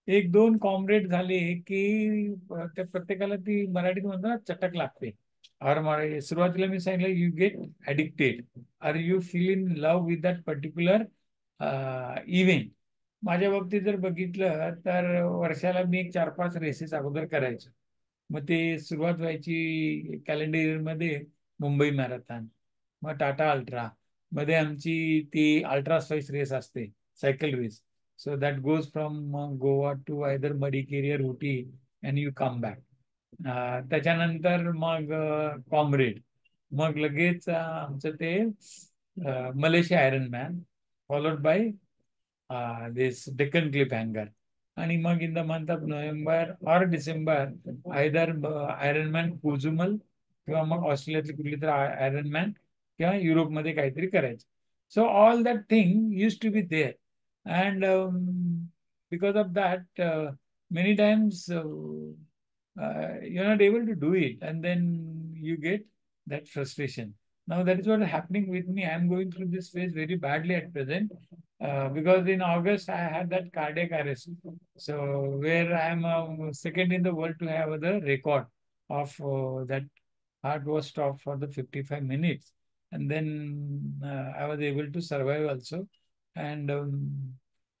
एक दोन कॉम्रेड झाले की त्या प्रत्येकाला ती मराठीत म्हणतो ना, चटक लागते. और सुरुवातीला मी सांगितलं, you get addicted, are you feel in love with that particular event. माझ्या बाबतीत जर बघितलं तर वर्षाला मी एक 4-5 रेसेस अगोदर करायचो. मग ते सुरुवात व्हायची कॅलेंडर इयरमध्ये मुंबई मॅरेथॉन, मग टाटा अल्ट्रा, मध्ये आमची ती अल्ट्रा स्पाइस रेस असते, cycle race. So that goes from Goa to either Madikeri or Ooty, and you come back. त्याच्यानंतर मग कॉम्रेड, मग लगेच आमचं ते Malaysia iron man, followed by this Deccan Cliffhanger. आणि मग in the month of November और डिसेंबर आयदर आयरनमॅन कुझुमल, किंवा मग ऑस्ट्रेलियातली कुठली तर आयरनमॅन, किंवा युरोपमध्ये काहीतरी करायचं. So all that thing used to be there. And because of that many times you're not able to do it, and then you get that frustration. Now that is what is happening with me. I'm going through this phase very badly at present, because in August I had that cardiac arrest. So where I am second in the world to have the record of that heart was stopped for the 55 minutes. And then I was able to survive also. And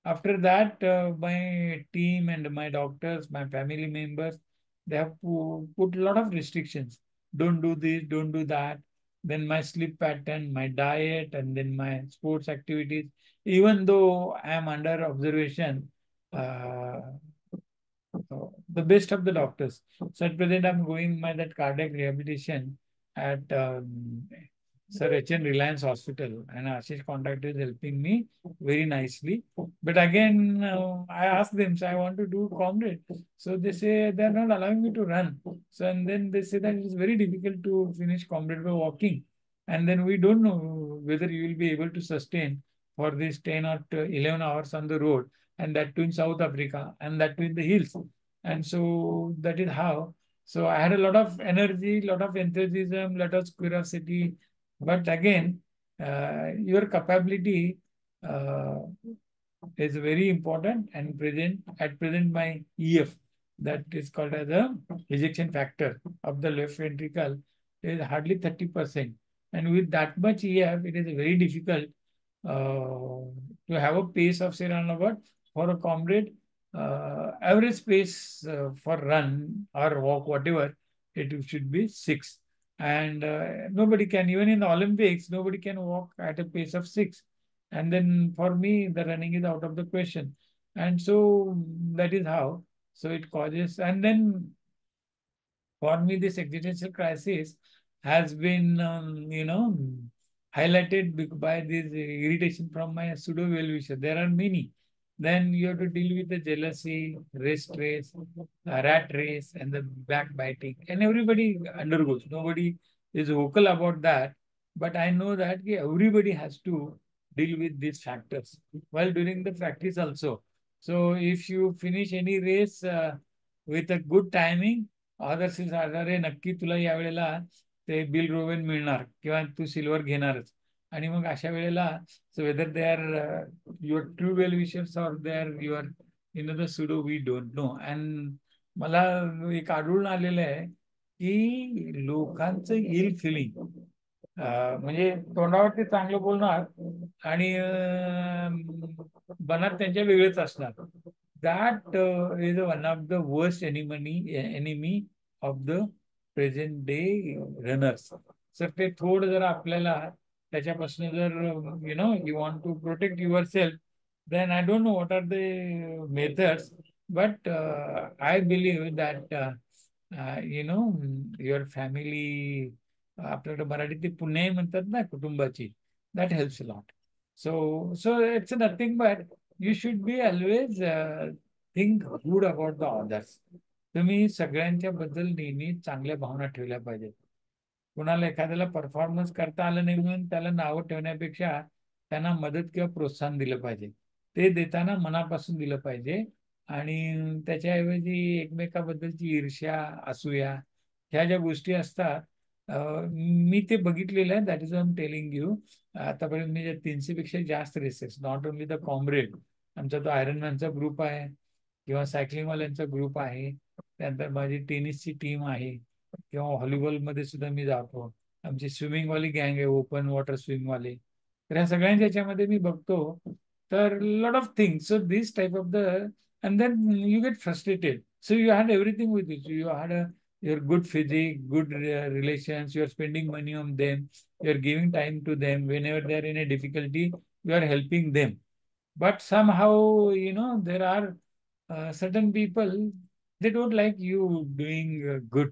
after that, my team and my doctors, my family members, they have put a lot of restrictions. Don't do this, don't do that. Then my sleep pattern, my diet, and then my sports activities. Even though I am under observation, uh, the best of the doctors. So at present, I'm going my that cardiac rehabilitation at Sir H.N. Reliance Hospital, and Ashish contractor is helping me very nicely. But again, I asked them, so I want to do comrade. So they say they're not allowing me to run. So and then they say that it's very difficult to finish comrade by walking. And then we don't know whether you will be able to sustain for these 10 or 11 hours on the road, and that too in South Africa, and that too in the hills. And so that is how. So I had a lot of energy, lot of enthusiasm, lot of curiosity. But again, your capability uh, is very important and present. At present, my EF, that is called as a ejection factor of the left ventricle, is hardly 30%. And with that much EF, it is very difficult to have a pace of say around about, for a comrade, average pace for run or walk, whatever, it should be 6. And nobody can, even in the Olympics, nobody can walk at a pace of 6. And then for me, the running is out of the question. And so that is how. So it causes, and then for me, this existential crisis has been, highlighted by this irritation from my pseudo well-wisher. There are many. Then you have to deal with the jealousy, race, rat race, and the backbiting. And everybody undergoes. Nobody is vocal about that. But I know that everybody has to deal with these factors while during the practice also. So if you finish any race with a good timing, others अरे नक्की तुला यावेळेला ते bill रोवेन मिळणार किंवा तू silver घेणारच. आणि मग अशा वेळेला so whether they are your true well wishers or they are your the pseudo we don't know. And मला एक आढळून आलेलं आहे की लोकांचं इल फिलिंग, म्हणजे तोंडावर ते चांगलं बोलणार आणि मनात त्यांच्या वेगळेच असणार. That is one of the worst enemy of the present day runners. So ते थोडं जर आपल्याला त्याच्यापासून जर you want to protect yourself, then I don't know what are the methods, but I believe that your family, आपल्याकडे मराठीत ती पुणे म्हणतात ना कुटुंबाची, that helps a lot. So it's nothing but you should be always think good about the others. तुम्ही सगळ्यांच्या बद्दल नेहमी चांगल्या भावना ठेवल्या पाहिजेत. कुणाला एखाद्याला परफॉर्मन्स करता आलं नाही म्हणून त्याला नावं ठेवण्यापेक्षा त्यांना मदत किंवा प्रोत्साहन दिलं पाहिजे. ते देताना मनापासून दिलं पाहिजे. आणि त्याच्याऐवजी एकमेकाबद्दलची ईर्ष्या, असूया ह्या ज्या गोष्टी असतात, मी ते बघितलेलं आहे. That is I am telling you. आतापर्यंत मी 300 पेक्षा जास्त races, not only the Comrade, आमचा तो आयरनमॅनचा ग्रुप आहे किंवा सायकलिंगवाल्यांचा ग्रुप आहे, त्यानंतर माझी टेनिसची टीम आहे किंवा व्हॉलीबॉलमध्ये सुद्धा मी जातो. आमची स्विमिंगवाली गँग आहे, ओपन वॉटर स्विमिंगवाले. तर ह्या सगळ्यांच्या याच्यामध्ये मी बघतो तर lot of things. So this type of the, and then you get frustrated. So you had everything with you had your good physique, good relations, you are spending money on them, you are giving time to them. Whenever they are in a difficulty, you are helping them. But somehow, there are certain people, they don't like you doing good.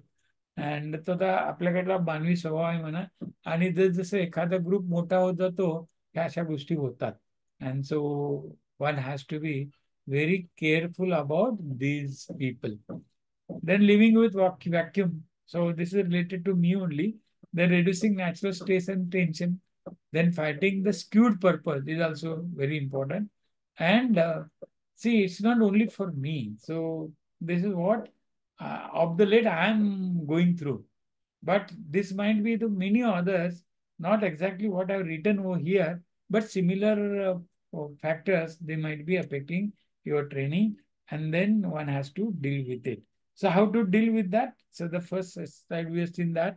And तो आता आपल्याकडला मानवी स्वभाव आहे म्हणा. आणि जसं एखादा group मोठा होत जातो, ह्या अशा गोष्टी होतात. And so one has to be very careful about these people. Then living with vacuum. So this is related to me only. Then reducing natural stress and tension. Then fighting the skewed purpose is also very important. And see, it's not only for me. So this is what of the late I am going through. But this might be to many others, not exactly what I've written over here, but similar factors, they might be affecting your training, and then one has to deal with it. So how to deal with that? So the first slide we have seen that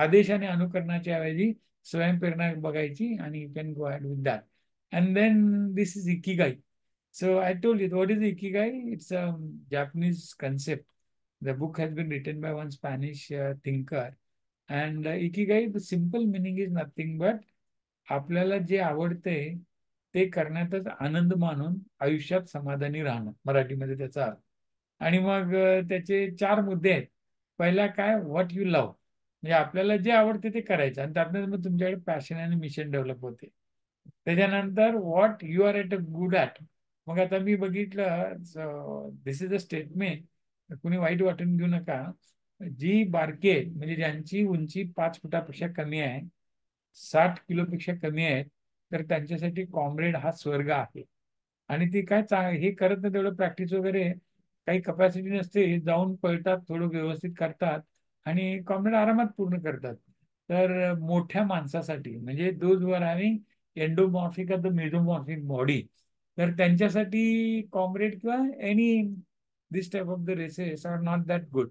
आदेश आणि अनुकरणाच्या ऐवजी स्वयंप्रेरणा बघायची, आणि you can go ahead with that. And then this is Ikigai. So I told you, what is Ikigai? It's a Japanese concept. The book has been written by one Spanish thinker. And Ikigai, the simple meaning is nothing but आपल्याला जे आवडते ते करण्यातच आनंद मानून आयुष्यात समाधानी राहणं, मराठीमध्ये त्याचा अर्थ. आणि मग त्याचे 4 मुद्दे आहेत. पहिला काय, व्हॉट यू लव्ह, म्हणजे आपल्याला जे आवडते ते करायचं, आणि त्यातनं मग तुमच्याकडे पॅशन आणि मिशन डेव्हलप होते. त्याच्यानंतर what you are at a good at. मग आता मी बघितलं, दिस इज अ स्टेटमेंट, कुणी वाईट वाटून घेऊ नका. जी बारकी आहेत, म्हणजे ज्यांची उंची 5 फुटापेक्षा कमी आहे, 60 किलोपेक्षा कमी आहेत, तर त्यांच्यासाठी कॉम्रेड हा स्वर्ग आहे. आणि ती काय हे करत नाही तेवढं प्रॅक्टिस वगैरे, काही कपॅसिटी नसते, जाऊन पळतात, थोडं व्यवस्थित करतात आणि कॉम्रेड आरामात पूर्ण करतात. तर मोठ्या माणसासाठी, म्हणजे those were having endomorphic the mesomorphic body, तर त्यांच्यासाठी कॉम्रेड किंवा any this type of the races are not that good.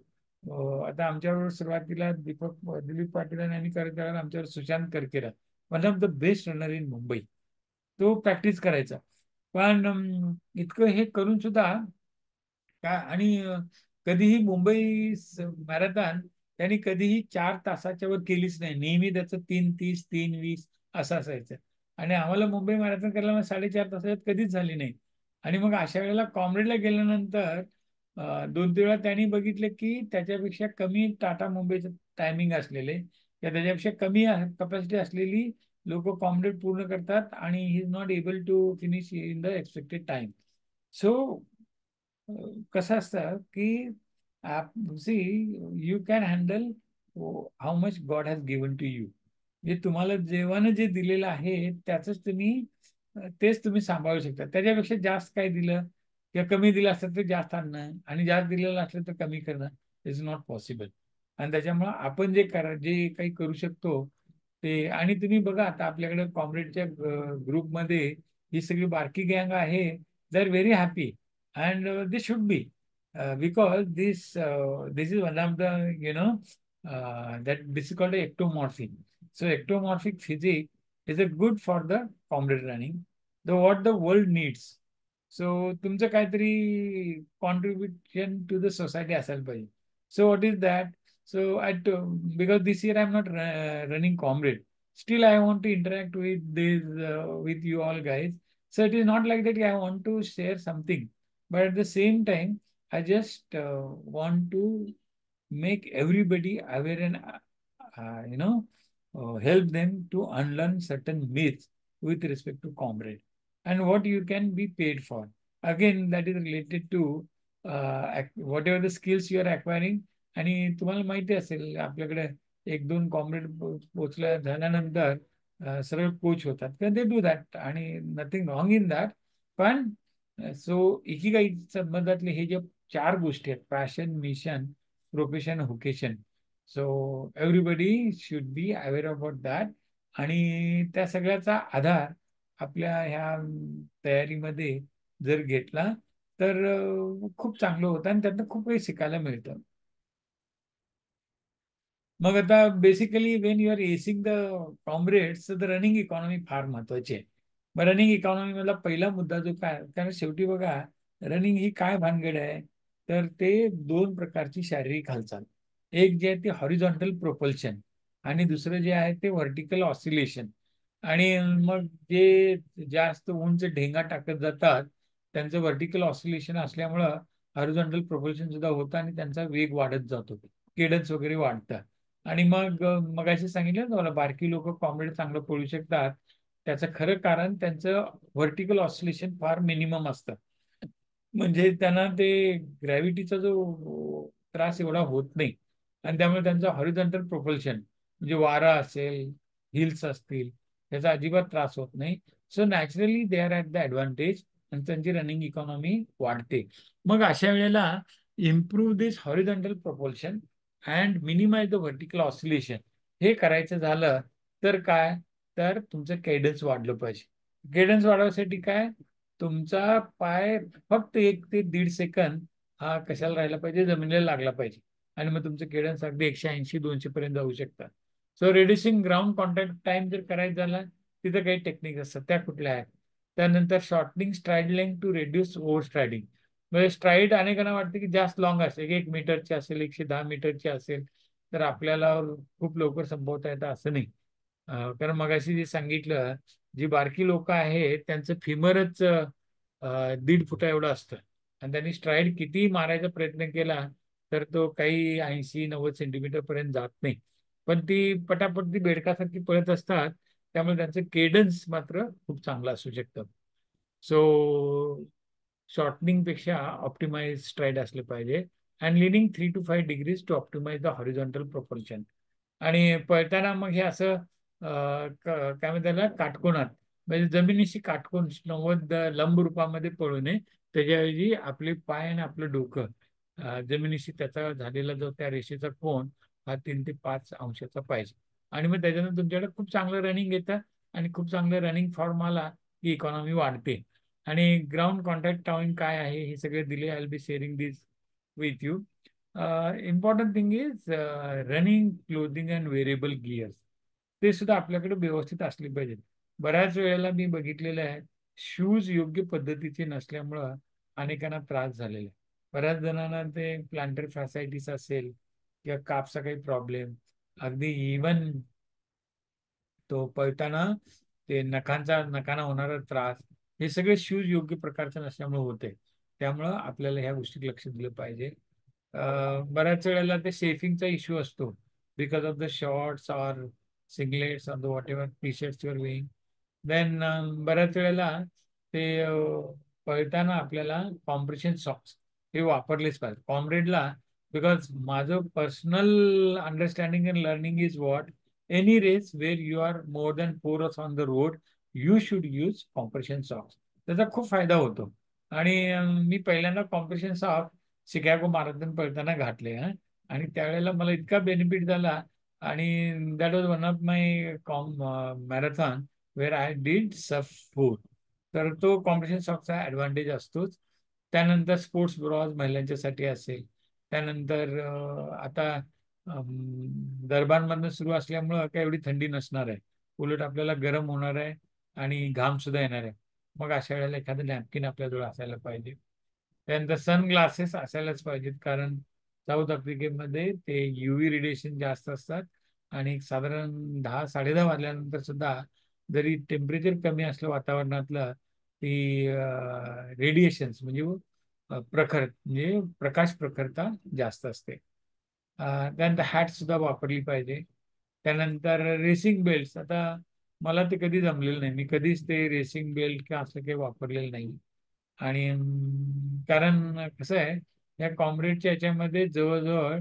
आता आमच्याबरोबर सुरुवातीला दिलीप पाटील यांनी करत आमच्यावर Sushant Karkera, one of the best runner in Mumbai, तो प्रॅक्टिस करायचा. पण इतकं हे करून सुद्धा काय आणि कधीही मुंबई मॅरेथॉन त्यांनी कधीही 4 तासाच्या वर केलीच नाही. नेहमी त्याचं 3:30, 3:20 असं असायचं. आणि आम्हाला मुंबई मॅरेथॉन करायला मग 4.5 तासात कधीच झाली नाही. आणि मग अशा वेळेला कॉम्रेडला गेल्यानंतर 2-3 वेळा त्यांनी बघितलं की त्याच्यापेक्षा कमी टाटा मुंबईचं टायमिंग असलेले किंवा त्याच्यापेक्षा कमी कपॅसिटी असलेली लोक कॉम्रेड पूर्ण करतात आणि he is not able to finish in the expected time. So कसं असतं की see you can handle how much God has given to you. म्हणजे तुम्हाला जेव्हानं जे दिलेलं आहे त्याच तुम्ही तेच तुम्ही सांभाळू शकता. त्याच्यापेक्षा जास्त काय दिलं किंवा कमी दिलं असतं तर जास्त आणणं आणि जास्त दिलेलं असलं तर कमी करणं इज नॉट पॉसिबल. आणि त्याच्यामुळं आपण जे काही करू शकतो ते. आणि तुम्ही बघा आता आपल्याकडे कॉम्रेडच्या ग्रुपमध्ये ही सगळी बारकी गँग आहे. They are very happy and this should be because this is one of the that this is called ectomorphic. So ectomorphic physics is a good for the comrade running, the what the world needs. So तुमचं काहीतरी contribution to the society असायला पाहिजे. So what is that? So because this year I'm not running comrade, still I want to interact with you all guys. So it is not like that I want to share something, but at the same time, I just want to make everybody aware and help them to unlearn certain myths with respect to comrade and what you can be paid for. Again, that is related to whatever the skills you are acquiring. आणि तुम्हाला माहिती असेल आपल्याकडे 1-2 comrade पोचल्या झाल्यानंतर सरळ coach होतात किंवा दे डू दॅट आणि नथिंग रॉंग इन दॅट. पण सो इकिगाई संबंधातले हे जे 4 गोष्टी आहेत passion, mission, profession, vocation. So everybody should be aware about that. आणि त्या सगळ्याचा आधार आपल्या ह्या तयारीमध्ये जर घेतला तर खूप चांगलं होतं आणि त्यातनं खूप काही शिकायला मिळतं. मग आता basically when you are acing the Comrades the running economy फार महत्वाची आहे. मग रनिंग इकॉनॉमी मधला पहिला मुद्दा जो काय, कारण शेवटी बघा रनिंग ही काय भानगड आहे, तर ते 2 प्रकारची शारीरिक हालचाल. एक जे आहे ते हॉरिझॉन्टल प्रोपल्शन आणि दुसरं जे आहे ते व्हर्टिकल ऑसिलेशन. आणि मग जे जास्त उंच ढेंगा टाकत जातात त्यांचं व्हर्टिकल ऑसिलेशन असल्यामुळं हॉरिझॉन्टल प्रोपल्शन सुद्धा होतं आणि त्यांचा वेग वाढत जातो, केडन्स वगैरे वाढतात. आणि मग मगाशी सांगितलं ना तुम्हाला बारकी लोक कॉम्रेड चांगलं पळू शकतात. त्याचं खरं कारण त्यांचं व्हर्टिकल ऑसिलेशन फार मिनिमम असतं. म्हणजे त्यांना ते ग्रॅव्हिटीचा जो त्रास एवढा होत नाही आणि त्यामुळे त्यांचं हॉरिझॉन्टल प्रोपल्शन म्हणजे वारा असेल, हिल्स असतील, त्याचा अजिबात त्रास होत नाही. So naturally they are at the advantage आणि त्यांची रनिंग इकॉनॉमी वाढते. मग अशा वेळेला improve this horizontal propulsion and minimise the vertical oscillation हे करायचं झालं तर काय, तर तुमचं केडन्स वाढलं पाहिजे. केडन्स वाढवण्यासाठी काय, तुमचा पाय फक्त 1 ते 1.5 सेकंद हा कशाला राहिला पाहिजे, जमिनीला लागला पाहिजे. आणि मग तुमचं केडन्स अगदी 180-200 पर्यंत जाऊ शकतात. सो रिड्युसिंग ग्राउंड कॉन्टॅक्ट टाइम जर करायचं झाला तिथं काही टेक्निक असतात, त्या कुठल्या आहेत. त्यानंतर shortening stride length to reduce over striding. म्हणजे स्ट्राईड अनेकांना वाटते की जास्त लॉंग असेल, 1 मीटरची असेल, 110 मीटरची असेल तर आपल्याला खूप लवकर संपवता येतं असं नाही. कारण मगाशी जे सांगितलं, जी बारकी लोक आहेत त्यांचं फिमरच 1.5 फुटा एवढं असतं आणि त्यांनी स्ट्राईड किती मारायचा प्रयत्न केला तर तो काही 80-90 सेंटीमीटर पर्यंत जात नाही. पण ती पटापट ती बेडकासारखी पळत असतात, त्यामुळे त्यांचं केडन्स मात्र खूप चांगलं असू शकतं. सो शॉर्टनिंग पेक्षा ऑप्टिमाइज स्ट्राईड असले पाहिजे and leaning 3 to 5 degrees to optimize the horizontal propulsion. आणि पळताना मग हे असं काय म्हणतात त्याला, काटकोनात म्हणजे जमिनीशी काटकोन 90 लंब रूपामध्ये पळू नये. त्याच्याऐवजी आपले पाय आणि आपलं डोकं जमिनीशी त्याचा झालेला जो त्या रेषेचा कोन हा 3 ते 5 अंशाचा पाहिजे. आणि मग त्याच्यानंतर तुमच्याकडे खूप चांगलं रनिंग येतं आणि खूप चांगलं रनिंग फॉर्म आला की इकॉनॉमी वाढते. आणि ग्राउंड कॉन्टॅक्ट टाइम काय आहे हे सगळे दिले, I will be sharing this with you. Important thing is running clothing and wearable gears. ते सुद्धा आपल्याकडे व्यवस्थित असले पाहिजेत. बऱ्याच वेळेला मी बघितलेलं आहे शूज योग्य पद्धतीचे नसल्यामुळं अनेकांना त्रास झालेला आहे. बऱ्याच जणांना ते प्लांटर फॅसायटिस असेल किंवा कापसा काही प्रॉब्लेम, अगदी इवन तो पळताना ते नखाना होणारा त्रास, हे सगळे शूज योग्य प्रकारचे नसल्यामुळे होते. त्यामुळं आपल्याला ह्या गोष्टी लक्ष दिलं पाहिजे. बऱ्याच वेळेला ते सेफिंगचा इश्यू असतो because of the shorts or singlets or the whatever T shirts you're wearing. Then बऱ्याच वेळेला ते पळताना आपल्याला कॉम्प्रेशन सॉक्स हे वापरलेच पाहिजे कॉम्रेडला. बिकॉज माझं personal understanding and learning is what, any race where you are more than 4 hours on the road, you should use compression socks. त्याचा खूप फायदा होतो. आणि मी पहिल्यांदा कॉम्प्रेशन सॉक्स शिकागो मॅरेथॉन पळताना घातले हा. आणि त्यावेळेला मला इतका बेनिफिट झाला. आणि that was one of my marathon where I did sub four. तर तो कॉम्पिटिशन सॉक्सचा ॲडव्हान्टेज असतोच. त्यानंतर स्पोर्ट्स ब्रॉज महिलांच्यासाठी असेल. त्यानंतर आता दरबारमधनं सुरू असल्यामुळं काही एवढी थंडी नसणार आहे, उलट आपल्याला गरम होणार आहे आणि घाम सुद्धा येणार आहे. मग अशा वेळेला एखादं नॅपकिन आपल्याजवळ असायला पाहिजे. त्यानंतर सन ग्लासेस असायलाच पाहिजेत, कारण साऊथ आफ्रिकेमध्ये ते युव्ही रेडिएशन जास्त असतात. आणि साधारण 10-10:30 वाजल्यानंतर सुद्धा जरी टेम्परेचर कमी असलं वातावरणातलं, ती रेडिएशन्स म्हणजे प्रखर म्हणजे प्रकाश प्रखरता जास्त असते. त्यानंतर हॅट सुद्धा वापरली पाहिजे. त्यानंतर रेसिंग बेल्ट, आता मला ते कधी जमलेलं नाही, मी कधीच ते रेसिंग बेल्ट किंवा असं काही वापरलेलं नाही. आणि कारण कसं आहे, या कॉम्रेडच्या याच्यामध्ये जवळजवळ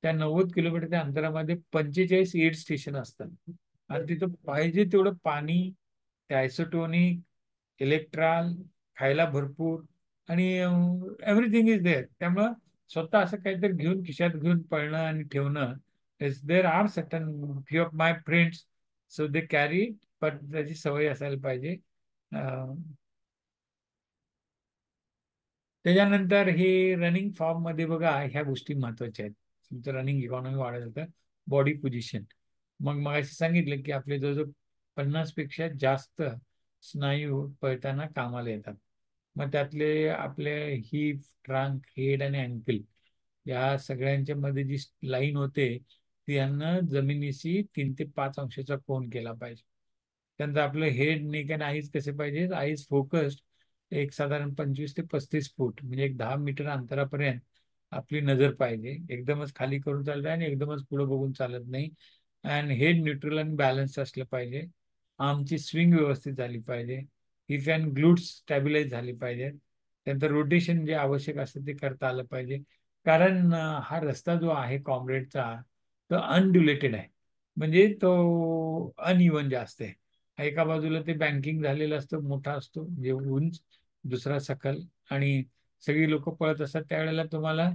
त्या 90 किलोमीटरच्या अंतरामध्ये 45 एड स्टेशन असतात. आणि तिथं पाहिजे तेवढं पाणी, ते आयसोटोनिक, इलेक्ट्रॉल, खायला भरपूर, आणि एव्हरीथिंग इज देअर. त्यामुळं स्वतः असं काहीतरी घेऊन खिशात घेऊन पळणं आणि ठेवणं, there are certain few of my friends so they carry, पण त्याची सवय असायला पाहिजे. त्याच्यानंतर हे रनिंग फॉर्म मध्ये बघा, ह्या गोष्टी महत्वाच्या आहेत. तुमचं रनिंग इकॉनॉमी वाढायचं तर बॉडी पोझिशन. मग असे सांगितलं की आपले जवळजवळ 50 पेक्षा जास्त स्नायू पळताना कामाला येतात. मग त्यातले आपले हिप, ट्रंक, हेड आणि अँकल, या सगळ्यांच्या मध्ये जी लाईन होते, ती यांना जमिनीशी 3 ते 5 अंशाचा कोन केला पाहिजे. त्यानंतर आपलं हेड, नेक आणि आईज कसे पाहिजे, आईज फोकस्ड एक साधारण 25 ते 35 फूट, म्हणजे एक 10 मीटर अंतरापर्यंत आपली नजर पाहिजे. एकदमच खाली करून चालत आणि एकदमच पुढे बघून चालत नाही. अँड हेड न्यूट्रल आणि बॅलन्स असलं पाहिजे. आर्मची स्विंग व्यवस्थित झाली पाहिजे. हिप अँड ग्लूट्स स्टॅबिलाईज झाली पाहिजे. त्यानंतर रोटेशन जे आवश्यक असतं ते करता आलं पाहिजे. कारण हा रस्ता जो आहे कॉम्रेडचा, तो अनड्युलेटेड आहे, म्हणजे तो अनइवन जास्त आहे. एका बाजूला ते बँकिंग झालेलं असतं, मोठा असतो म्हणजे उंच, दुसरा सकल. आणि सगळी लोक पळत असतात, त्यावेळेला तुम्हाला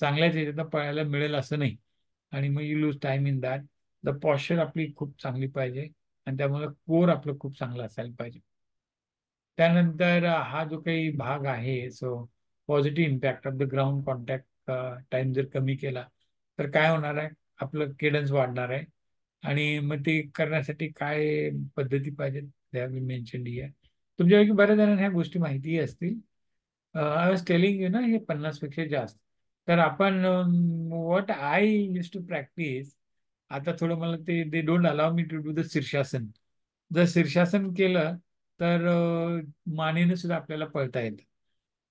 चांगल्याच याच्यात पळायला मिळेल असं नाही. आणि मग you lose time in that. The posture आपली खूप चांगली पाहिजे, आणि त्यामुळे कोर आपलं खूप चांगलं असायला पाहिजे. त्यानंतर हा जो काही भाग आहे, so positive impact of the ground contact time जर कमी केला तर काय होणार आहे, आपलं केडन्स वाढणार आहे. आणि मग ते करण्यासाठी काय पद्धती पाहिजेत, त्या मी मेन्शन आहे. तुमच्यापैकी बऱ्याच जणांना ह्या गोष्टी माहिती असतील. आय वॉज टेलिंग यू ना, हे 50 पेक्षा जास्त. तर आपण what I use to practice, आता थोडं मला ते दे डोंट अलाव मी टू डू द शीर्षासन. जर शीर्षासन केलं तर मानेने सुद्धा आपल्याला पळता येतं.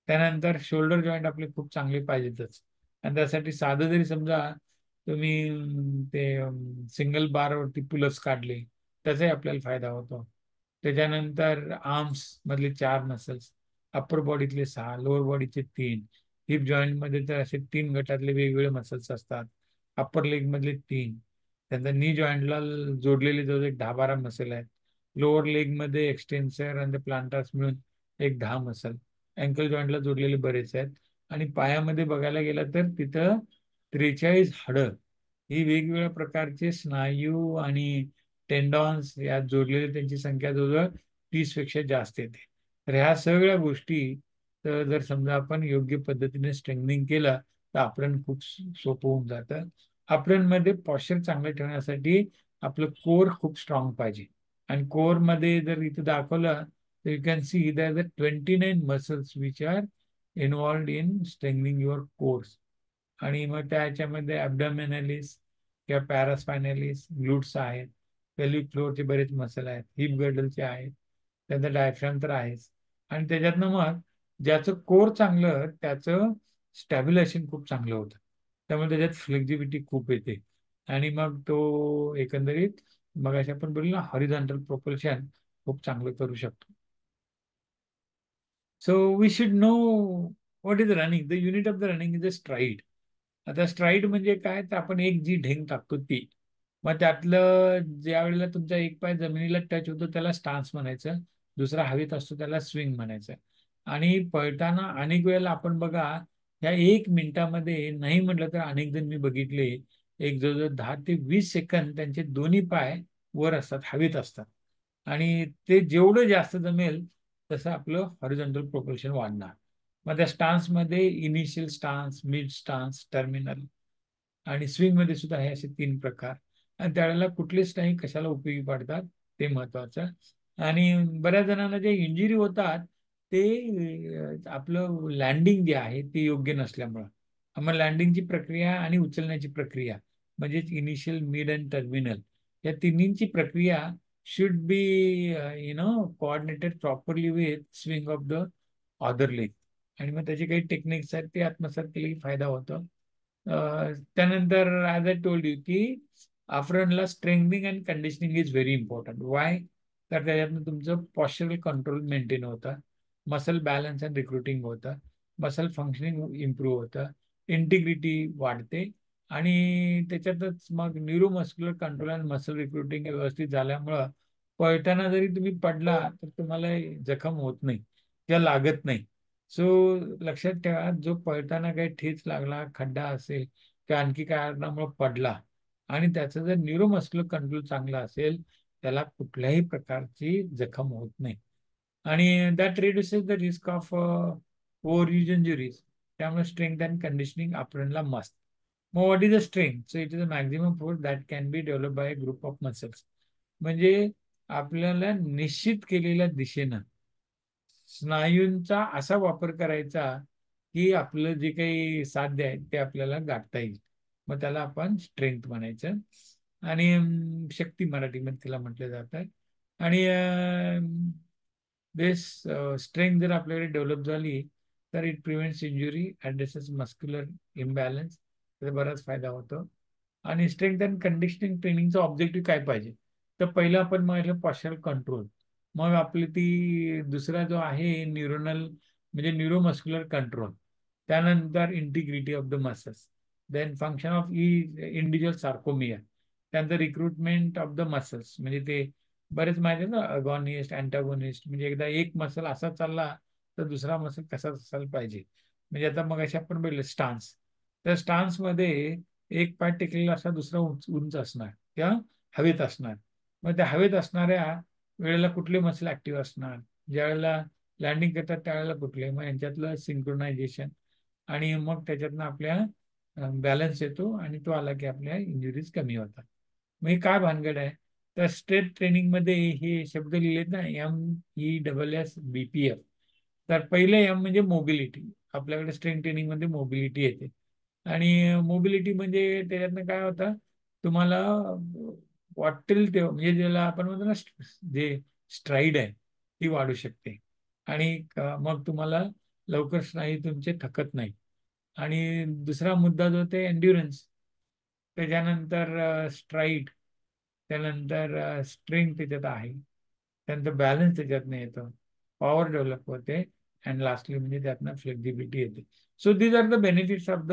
त्यानंतर शोल्डर जॉईंट आपले खूप चांगले पाहिजेतच. आणि त्यासाठी साधं जरी समजा तुम्ही ते सिंगल बारवरती पुलअप्स काढले, त्याचाही आपल्याला फायदा होतो. त्याच्यानंतर आर्म्स मधले 4 मसल्स, अप्पर बॉडीतले 6, लोअर बॉडीचे 3, हिप जॉईंट मध्ये तर असे 3 गटातले वेगवेगळे मसल्स असतात. अप्पर लेग मधले 3, त्यानंतर नी जॉईंटला जोडलेले जवळ एक 10-12 मसल आहेत. लोअर लेग मध्ये एक्सटेन्सर आणि प्लांटार्स मिळून एक 10 मसल. अँकल जॉईंटला जोडलेले बरेच आहेत. आणि पायामध्ये बघायला गेलं तर तिथं 43 हाडं, ही वेगवेगळ्या प्रकारचे स्नायू आणि टेंडॉन्स यात जोडलेले त्यांची संख्या जवळजवळ 30 पेक्षा जास्त येते. तर ह्या सगळ्या गोष्टी जर समजा आपण योग्य पद्धतीने स्ट्रेंथनिंग केलं तर आपण खूप सोपं होऊन जातं. आपल्यामध्ये पॉश्चर चांगलं ठेवण्यासाठी आपलं कोर खूप स्ट्रॉंग पाहिजे. आणि कोर मध्ये जर इथं दाखवलं तर you can see that 29 muscles which are involved in strengthening your cores. आणि मग त्याच्यामध्ये ॲब्डॉमिनॅलिस किंवा पॅरास्पायनॅलिस, ग्लूट्स आहेत, पेल्विक फ्लोअरचे बरेच मसल आहेत, हिप गर्डलचे आहेत, त्यानंतर डायफ्राम तर आहेच. आणि त्याच्यातनं मग ज्याचं कोर चांगलं त्याचं स्टॅबिलायझेशन खूप चांगलं होतं, त्यामुळे त्याच्यात फ्लेक्झिबिलिटी खूप येते. आणि मग तो एकंदरीत मग अशा आपण बोललो ना हॉरिझॉन्टल प्रोपल्शन खूप चांगलं करू शकतो. So we should know what is running. The unit of the running is a stride. आता स्ट्राईड म्हणजे काय, तर आपण एक जी ढेंग टाकतो ती, मग त्यातलं ज्या वेळेला तुमचा एक पाय जमिनीला टच होतो त्याला स्टान्स म्हणायचं, दुसरा हवेत असतो त्याला स्विंग म्हणायचं. आणि पळताना अनेक वेळेला आपण बघा, ह्या 1 मिनिटामध्ये नाही म्हटलं तर अनेक जण मी बघितले, एक जवळजवळ 10 ते 20 सेकंद त्यांचे दोन्ही पाय वर असतात, हवेत असतात. आणि ते जेवढं जास्त जमेल तसं आपलं हॉरिझॉन्टल प्रोपल्शन वाढणार. मग त्या स्टान्समध्ये initial stance, mid stance, terminal आणि स्विंग मध्ये सुद्धा हे असे 3 प्रकार. आणि त्यावेळेला कुठलेच नाही कशाला उपयोगी पडतात ते महत्वाचं. आणि बऱ्याच जणांना जे इंजुरी होतात ते आपलं लँडिंग जे आहे ते योग्य नसल्यामुळं. मग लँडिंगची प्रक्रिया आणि उचलण्याची प्रक्रिया म्हणजेच इनिशियल, मिड अँड टर्मिनल या तिन्हींची प्रक्रिया should be coordinated properly with swing of the other leg. आणि मग त्याचे काही टेक्निक्स आहेत ते आत्मसात केले की फायदा होतो. त्यानंतर ॲज आय टोल्ड यू की आफ्रनला strengthening and conditioning is very important. Why? तर त्याच्यातनं तुमचं पॉश्चरल कंट्रोल मेंटेन होतं, मसल बॅलन्स अँड रिक्रुटिंग होतं, मसल फंक्शनिंग इम्प्रूव्ह होतं, इंटिग्रिटी वाढते. आणि त्याच्यातच मग neuromuscular control and muscle recruiting व्यवस्थित झाल्यामुळं पळताना जरी तुम्ही पडला तर तुम्हाला जखम होत नाही किंवा लागत नाही. सो लक्षात ठेवा, जो पळताना काही ठेच लागला, खड्डा असेल किंवा आणखी काय कारणामुळे पडला आणि त्याचं जर न्यूरोमस्क्युलर कंट्रोल चांगला असेल, त्याला कुठल्याही प्रकारची जखम होत नाही. आणि that reduces the risk of over use injuries. त्यामुळे स्ट्रेंथ अँड कंडिशनिंग आपल्याला मस्त. मग what is a strength? So it is a maximum force that can be develop by a group of muscles. म्हणजे आपल्याला निश्चित केलेल्या दिशेनं स्नायूंचा असा वापर करायचा की आपलं जे काही साध्य आहे ते आपल्याला गाठता येईल. मग त्याला आपण स्ट्रेंथ म्हणायचं. आणि शक्ती मराठीमध्ये तिला म्हटलं जातं. आणि बेस स्ट्रेंथ जर आपल्याकडे डेव्हलप झाली तर it prevents injury, addresses muscular imbalance, त्याचा बराच फायदा होतो. आणि स्ट्रेंथ अँड कंडिशनिंग ट्रेनिंगचा ऑब्जेक्टिव्ह काय पाहिजे, तर पहिलं आपण म्हटलं पॉश्चरल कंट्रोल. मग आपली ती दुसरा जो आहे न्यूरोनल म्हणजे न्यूरोमस्क्युलर कंट्रोल, त्यानंतर integrity of the muscles, then function of individual sarcomere, त्यानंतर रिक्रुटमेंट ऑफ द मसल्स म्हणजे ते बरेच माहिती आहे ना, अगॉनिस्ट अँटागोनिस्ट, म्हणजे एकदा एक मसल असा चालला तर दुसरा मसल कसा असायला पाहिजे. म्हणजे आता मग अशी आपण बघितलं स्टान्स, त्या स्टान्समध्ये एक पाय टेकलेला असणार, दुसरा उंच उंच असणार किंवा हवेत असणार. मग त्या हवेत असणाऱ्या वेळेला कुठले मसल ऍक्टिव्ह असणार, ज्या वेळेला लँडिंग करतात त्यावेळेला कुठले, मग यांच्यातलं सिंक्रोनायझेशन. आणि मग त्याच्यातनं आपल्या बॅलन्स येतो आणि तो आला की आपल्या इंजुरीज कमी होतात. मग हे काय भानगड आहे, तर स्ट्रेट ट्रेनिंगमध्ये हे शब्द लिहिलेत ना, MEESBPF. तर पहिले एम म्हणजे मोबिलिटी. आपल्याकडे स्ट्रेंथ ट्रेनिंगमध्ये मोबिलिटी येते. आणि मोबिलिटी म्हणजे त्याच्यातनं काय होतं, तुम्हाला वाटेल तेव्हा म्हणजे ज्याला आपण म्हणतो ना जे स्ट्राईड आहे ती वाढू शकते. आणि मग तुम्हाला लवकर स्नायू तुमचे थकत नाही. आणि दुसरा मुद्दा जो ते एन्ड्युरन्स, त्याच्यानंतर स्ट्राईड, त्यानंतर स्ट्रेंथ त्याच्यात आहे, त्यानंतर बॅलन्स त्याच्यातनं येतं, पॉवर डेव्हलप होते, अँड लास्टली म्हणजे त्यातनं फ्लेक्झिबिलिटी येते. So these are the benefits of the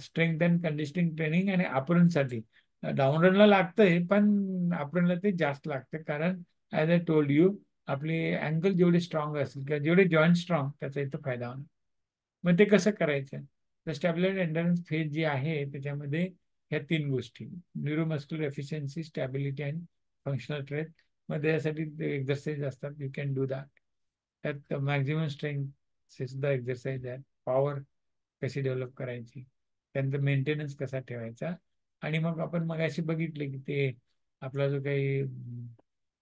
strength and conditioning training. आणि अपरनसाठी डाऊन रनला लागतंय पण अपरनला ते जास्त लागतं, कारण ॲज आय टोल्ड यू आपले अँकल जेवढे स्ट्रॉंग असतील किंवा जेवढे जॉईंट स्ट्रॉंग त्याचा इथं फायदा होणार. मग ते कसं करायचं, तर स्टॅबिलाइज एंडरन्स फेज जी आहे त्याच्यामध्ये ह्या 3 गोष्टी, न्यूरोमस्क्युलर एफिशियन्सी, स्टॅबिलिटी आणि फंक्शनल स्ट्रेंथ. मग त्यासाठी एक्झरसाइज असतात, यू कॅन डू दॅट. त्यात मॅक्झिमम स्ट्रेंथ सुद्धा एक्झरसाइज आहे, पॉवर कशी डेव्हलप करायची, त्यानंतर मेंटेनन्स कसा ठेवायचा. आणि मग आपण मगाशी बघितले की ते आपला जो काही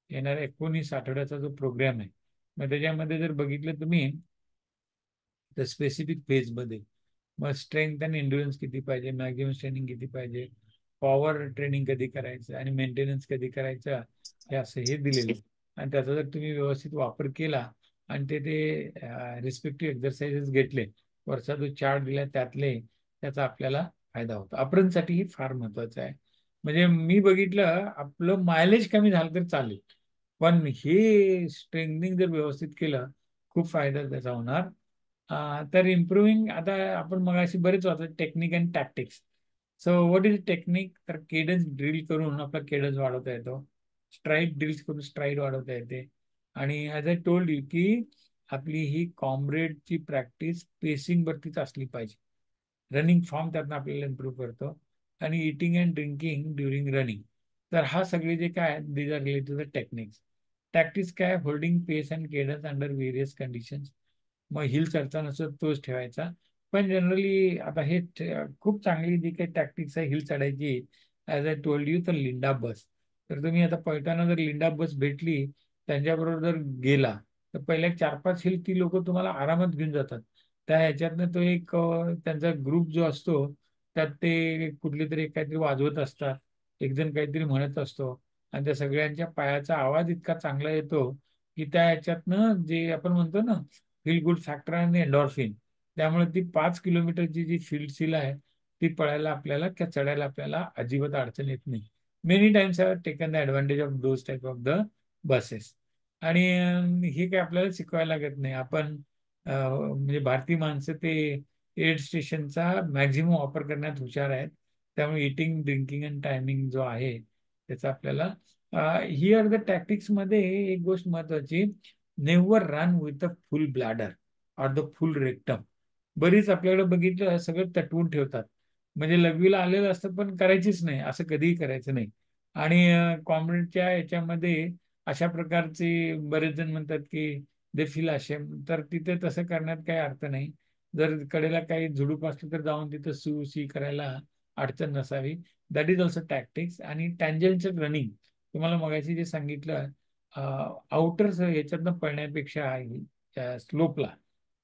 येणाऱ्या 19 आठवड्याचा जो प्रोग्राम आहे, मग त्याच्यामध्ये जर बघितलं तुम्ही त्या स्पेसिफिक फेजमध्ये. मग स्ट्रेंथ आणि एन्ड्युरन्स किती पाहिजे, मॅक्झिमम ट्रेनिंग किती पाहिजे, पॉवर ट्रेनिंग कधी करायचं आणि मेंटेनन्स कधी करायचं, हे असं हे दिलेलं. आणि त्याचा जर तुम्ही व्यवस्थित वापर केला आणि ते रिस्पेक्टिव्ह एक्झरसाइजेस घेतले, वरचा जो चार्ट दिला त्यातले, त्याचा आपल्याला फायदा होतो. अपरनसाठी ही फार महत्वाचं आहे. म्हणजे मी बघितलं, आपलं मायलेज कमी झालं तर चालेल, पण हे स्ट्रेंथनिंग जर व्यवस्थित केलं, खूप फायदा त्याचा होणार. तर इम्प्रुव्हिंग, आता आपण मगाशी बरेच वाचलं technique and tactics. So what is technique? तर केडन्स ड्रिल करून आपला केडन्स वाढवता येतो, स्ट्राईड ड्रिल्स करून स्ट्राईड वाढवता येते. आणि ॲज आय टोल्ड यू की आपली ही कॉम्रेडची प्रॅक्टिस पेसिंग वरतीच असली पाहिजे. रनिंग फॉर्म त्यातनं आपल्याला इम्प्रूव्ह करतो. आणि eating and drinking during running. तर हा सगळे जे काय these are related to the techniques. Tactics काय? Holding pace and cadence under various conditions. मग हिल चढता नसतो तोच ठेवायचा. पण जनरली आता हे खूप चांगली जी काही टॅक्टिक्स आहे हिल चढायची, ॲज आय टोल्ड यू, तर लिंडा बस. तर तुम्ही आता पळताना जर लिंडा बस भेटली, त्यांच्याबरोबर जर गेला, तर पहिल्या 4-5 हिल ती लोक तुम्हाला आरामात घेऊन जातात. त्या ह्याच्यातनं तो एक त्यांचा ग्रुप जो असतो, त्यात ते कुठली तरी काहीतरी वाजवत असतात, एक जण काहीतरी म्हणत असतो, आणि त्या सगळ्यांच्या पायाचा आवाज इतका चांगला येतो की त्या ह्याच्यातनं जे आपण म्हणतो ना, फील गुड फॅक्टर आणि एन्डॉर्फिन, त्यामुळे ती 5 किलोमीटरची जी फील्ड सील आहे, ती पळायला आपल्याला किंवा चढायला आपल्याला अजिबात अडचण येत नाही. Many times I taken the advantage of those type of the buses. आणि हे काय आपल्याला शिकवायला लागत नाही. आपण म्हणजे भारतीय माणसं ते एड स्टेशनचा मॅक्झिमम वापर करण्यात हुशार आहेत. त्यामुळे इटिंग ड्रिंकिंग अँड टायमिंग जो आहे त्याचा आपल्याला ही आर द टॅक्टिक्स मध्ये एक गोष्ट महत्वाची. Never run with a full bladder or the full rectum. बरीच आपल्याकडे बघितलं सगळं तटवून ठेवतात, म्हणजे लघवीला आलेलं असतं पण करायचीच नाही, असं कधीही करायचं नाही. आणि कॉम्रेडच्या याच्यामध्ये अशा प्रकारचे बरेच जण म्हणतात की दे फील अशेम, तर तिथे तसं करण्यात काही अर्थ नाही. जर कडेला काही झुडूप असलं तर जाऊन तिथं सू सी करायला अडचण नसावी. That is also tactics. आणि टँजन्शियल रनिंग, तुम्हाला मगाशी जे सांगितलं, आउटर याच्यातनं पळण्यापेक्षा स्लोपला,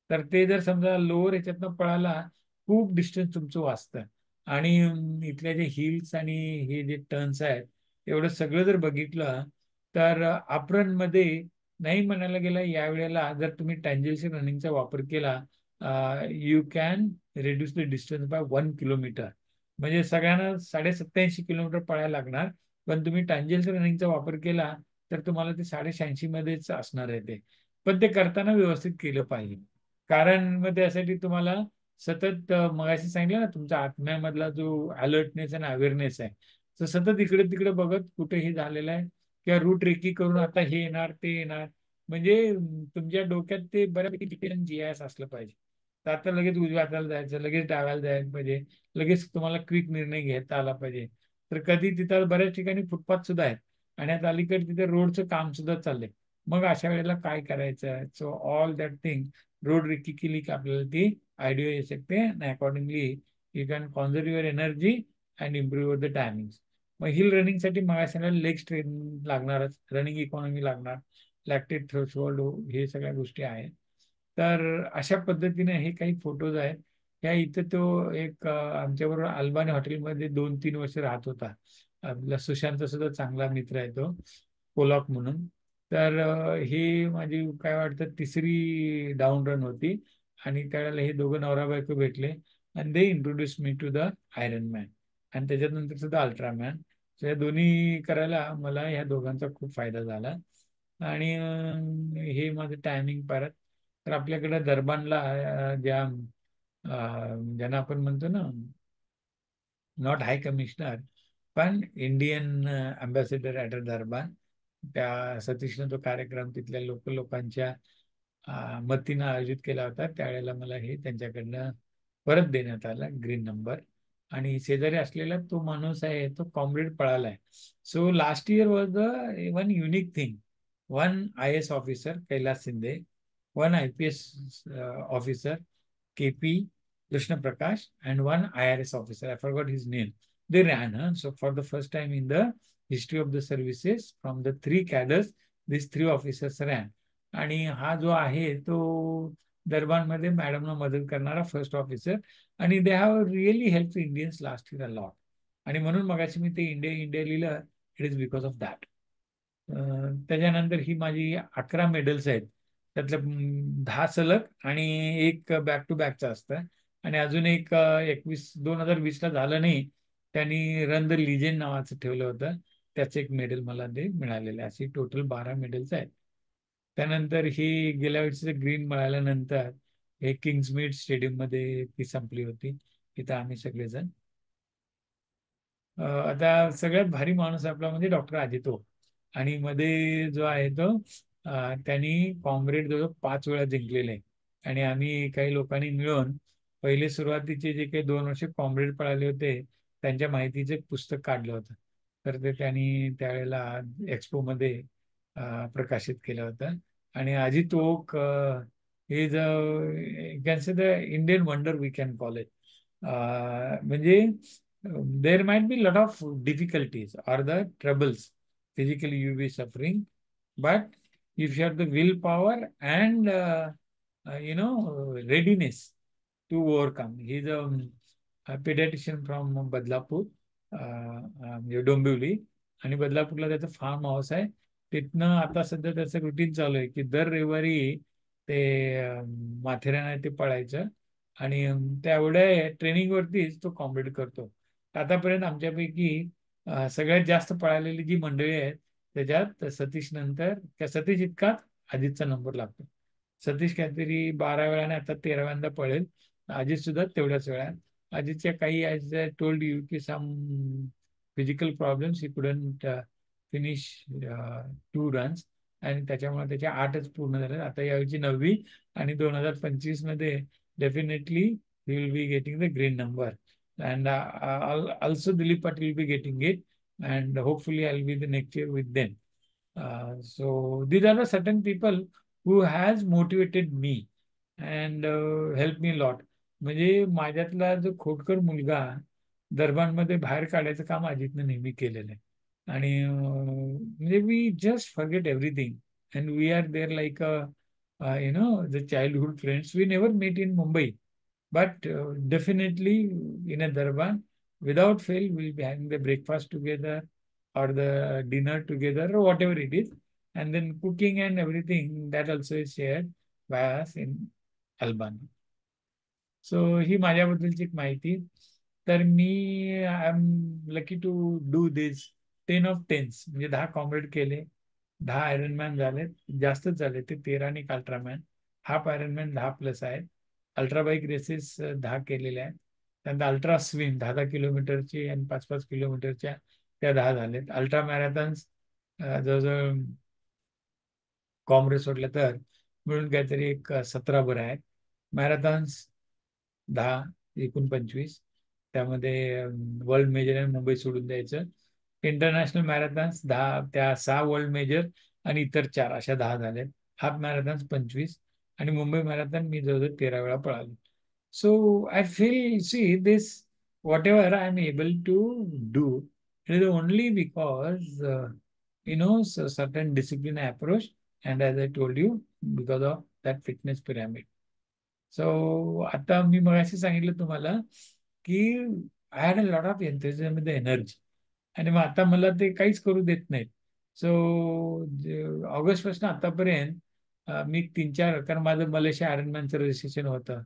तर ते जर समजा लोअर याच्यातनं पळाला, खूप डिस्टन्स तुमचं वाचतं. आणि इथल्या जे हिल्स आणि हे जे टर्न्स आहेत, एवढं सगळं जर बघितलं, तर अपरन मध्ये नाही म्हणायला गेलं, यावेळेला जर तुम्ही टँजन्शियल रनिंगचा वापर केला, you can reduce the distance by 1 kilometre. म्हणजे सगळ्यांना 87.5 किलोमीटर पळायला लागणार, पण तुम्ही टँजन्शियल रनिंगचा वापर केला तर तुम्हाला ते 86 मध्येच असणार आहे ते. पण ते करताना व्यवस्थित केलं पाहिजे. कारण मग त्यासाठी तुम्हाला सतत मगाशी सांगितलं ना, तुमच्या आत्म्यामधला जो अलर्टनेस आणि अवेअरनेस आहे, तर सतत इकडे तिकडे बघत कुठे हे झालेलं आहे, किंवा रूट रेकी करून आता हे येणार ते येणार. म्हणजे तुमच्या डोक्यात ते बऱ्यापैकी जीआयएस असलं पाहिजे. तर आता लगेच उजव्या हाताला जायचं, लगेच डाव्याला जायला पाहिजे, लगेच तुम्हाला क्विक निर्णय घेता आला पाहिजे. तर कधी तिथं बऱ्याच ठिकाणी फुटपाथ सुद्धा आहेत, आणि आता अलीकडे तिथे रोडचं काम सुद्धा चाललंय. मग अशा वेळेला काय करायचं? So all that thing, road recce केली की आपल्याला ती आयडिया येऊ शकते, आणि accordingly you can conserve your energy and improve the timing. मग हिल रनिंगसाठी मागायला लेग स्ट्रेंथ लागणारच, रनिंग इकॉनॉमी लागणार, लॅक्टेट थ्रेशोल्ड, हे सगळ्या गोष्टी आहेत. तर अशा पद्धतीने हे काही फोटोज आहेत. ह्या इथं तो एक आमच्याबरोबर अल्बानी हॉटेलमध्ये 2-3 वर्ष राहत होता, आपला सुशांत सुद्धा चांगला मित्र आहे तो, पोलॉक म्हणून. तर ही माझी काय वाटतं तिसरी डाऊन रन होती. आणि त्यावेळेला हे दोघं नवरा बायको भेटले, आणि they introduce me to the Ironman, आणि त्याच्यानंतर सुद्धा अल्ट्रामॅन. या दोन्ही करायला मला ह्या दोघांचा खूप फायदा झाला. आणि हे माझं टायमिंग परत. तर आपल्याकडे दरबानला ज्यांना आपण म्हणतो ना, नॉट हाय कमिशनर, पण इंडियन अँबॅसेडर ॲट अ दरबार, त्या सतीशनं तो कार्यक्रम तिथल्या लोकांच्या मतीनं आयोजित केला होता. त्यावेळेला मला हे त्यांच्याकडनं परत देण्यात आला ग्रीन नंबर. आणि शेजारी असलेला तो माणूस आहे, तो कॉम्रेड पळाला आहे. So last year was the one unique thing. One I S officer Kailas Shinde, one IPS ऑफिसर KP Krishna Prakash, and one IRS officer. I forgot his name. They ran. Huh? So for the first time in the history of the services, from the 3 cadres, these 3 officers ran. आणि हा जो आहे तो दरबारमध्ये मॅडमला मदत करणारा first officer. आणि they have really help Indians last year a lot. आणि म्हणून मगाशी मी ते इंडिया इंडिया लिहिलं. It is because of that. त्याच्यानंतर ही माझी 11 मेडल्स आहेत. त्यातलं 10 सलग आणि एक बॅक टू बॅकचं असतं. आणि अजून एक 2020ला झालं नाही, त्यांनी रन द लिजेंड नावाचं ठेवलं होतं. त्याचं एक मेडल मला ते मिळालेलं आहे. अशी टोटल 12 मेडल्स आहेत. त्यानंतर ही गेल्या वर्षीचं ग्रीन मिळाल्यानंतर हे किंग्समीड स्टेडियममध्ये ती संपली होती. तिथं आम्ही सगळेजण आता सगळ्यात भारी माणूस आपला म्हणजे डॉक्टर अजितो. आणि मध्ये जो आहे तो त्यांनी कॉम्रेड जवळ 5 वेळा जिंकलेले आहे. आणि आम्ही काही लोकांनी मिळून पहिले सुरुवातीचे जे काही 2 वर्ष कॉम्रेड पळाले होते त्यांच्या माहितीचं एक पुस्तक काढलं होतं. तर ते त्यांनी त्यावेळेला एक्सपोमध्ये प्रकाशित केलं होतं. आणि Ajit Oak is can say the Indian wonder we can call it. म्हणजे there might be a lot of difficulties or the troubles physically you will be suffering, but if you have the willpower and readiness to overcome. He's a pediatrician from Badlapur, म्हणजे डोंबिवली. आणि बदलापूरला त्याचं farm house आहे. तिथनं आता सध्या त्याचं routine चालू आहे की दर रविवारी ते माथेरान आहे ते पळायचं. आणि तेवढ्या ट्रेनिंगवरतीच तो कॉम्पिट करतो. आतापर्यंत आमच्यापैकी सगळ्यात जास्त पळालेली जी मंडळी आहेत त्याच्यात सतीश नंतर त्या सतीश इतकाच अजितचा नंबर लागतो. सतीश काहीतरी 12 वेळा आणि आता 13व्यांदा पळेल. अजित सुद्धा तेवढ्याच वेळा. अजितच्या काही ॲज आय टोल्ड यू की some physical problems he couldn't finish 2 runs. आणि त्याच्यामुळे त्याच्या 8च पूर्ण झाले. आता यावेळी 9वी. आणि 2025 मध्ये definitely he will be getting the green number. And also Dilip Patil will be getting it, and hopefully I'll be the next year with them. So these are the certain people who has motivated me and helped me a lot. म्हणजे माझ्यातला जो खोडकर मुलगा दरबारमध्ये बाहेर काढायचं काम अजितनं नेहमी केलेलं आहे. आणि म्हणजे we just forget everything and we are there like the childhood friends. We never met in Mumbai. But definitely in a Darbar, without fail, we'll be having the breakfast together or the dinner together or whatever it is. And then cooking and everything, that also is shared by us in Albania. So ही माझ्याबद्दलची एक माहिती. तर मी I am lucky to do this 10 of 10s, म्हणजे 10 comrade केले. 10 Ironman झाले. जास्तच झाले ते 13 आणि एक अल्ट्रामॅन. हाफ आयरनमॅन 10+ आहेत. अल्ट्रा बाईक रेसेस 10 केलेल्या आहेत. त्यानंतर अल्ट्रा स्विम 10-10 किलोमीटरची आणि 5-5 किलोमीटरच्या त्या 10 झालेत. अल्ट्रा मॅरेथॉन्स जवळजवळ कॉम्रेड सोडल्या तर मिळून काहीतरी एक 17 बरं आहेत. मॅरेथॉन्स 10, एकूण 25. त्यामध्ये वर्ल्ड मेजर आणि मुंबई सोडून द्यायचं. इंटरनॅशनल मॅरेथॉन्स 10, त्या 6 वर्ल्ड मेजर आणि इतर 4 अशा 10 झाल्यात. Half marathons 25. आणि मुंबई मॅरेथॉन मी जवळजवळ 13 वेळा पळालो. So I feel see this whatever I am able to do, it is only because certain discipline approach, and as I told you, because of that fitness pyramid. So आता मी मगाशी सांगितलं तुम्हाला की I had a lot of enthusiasm with energy. आणि मग आता मला ते काहीच करू देत नाहीत. सो ऑगस्टपासून आतापर्यंत मी 3-4, कारण माझं मलेशिया आयर्नमॅनचं रजिस्ट्रेशन होतं,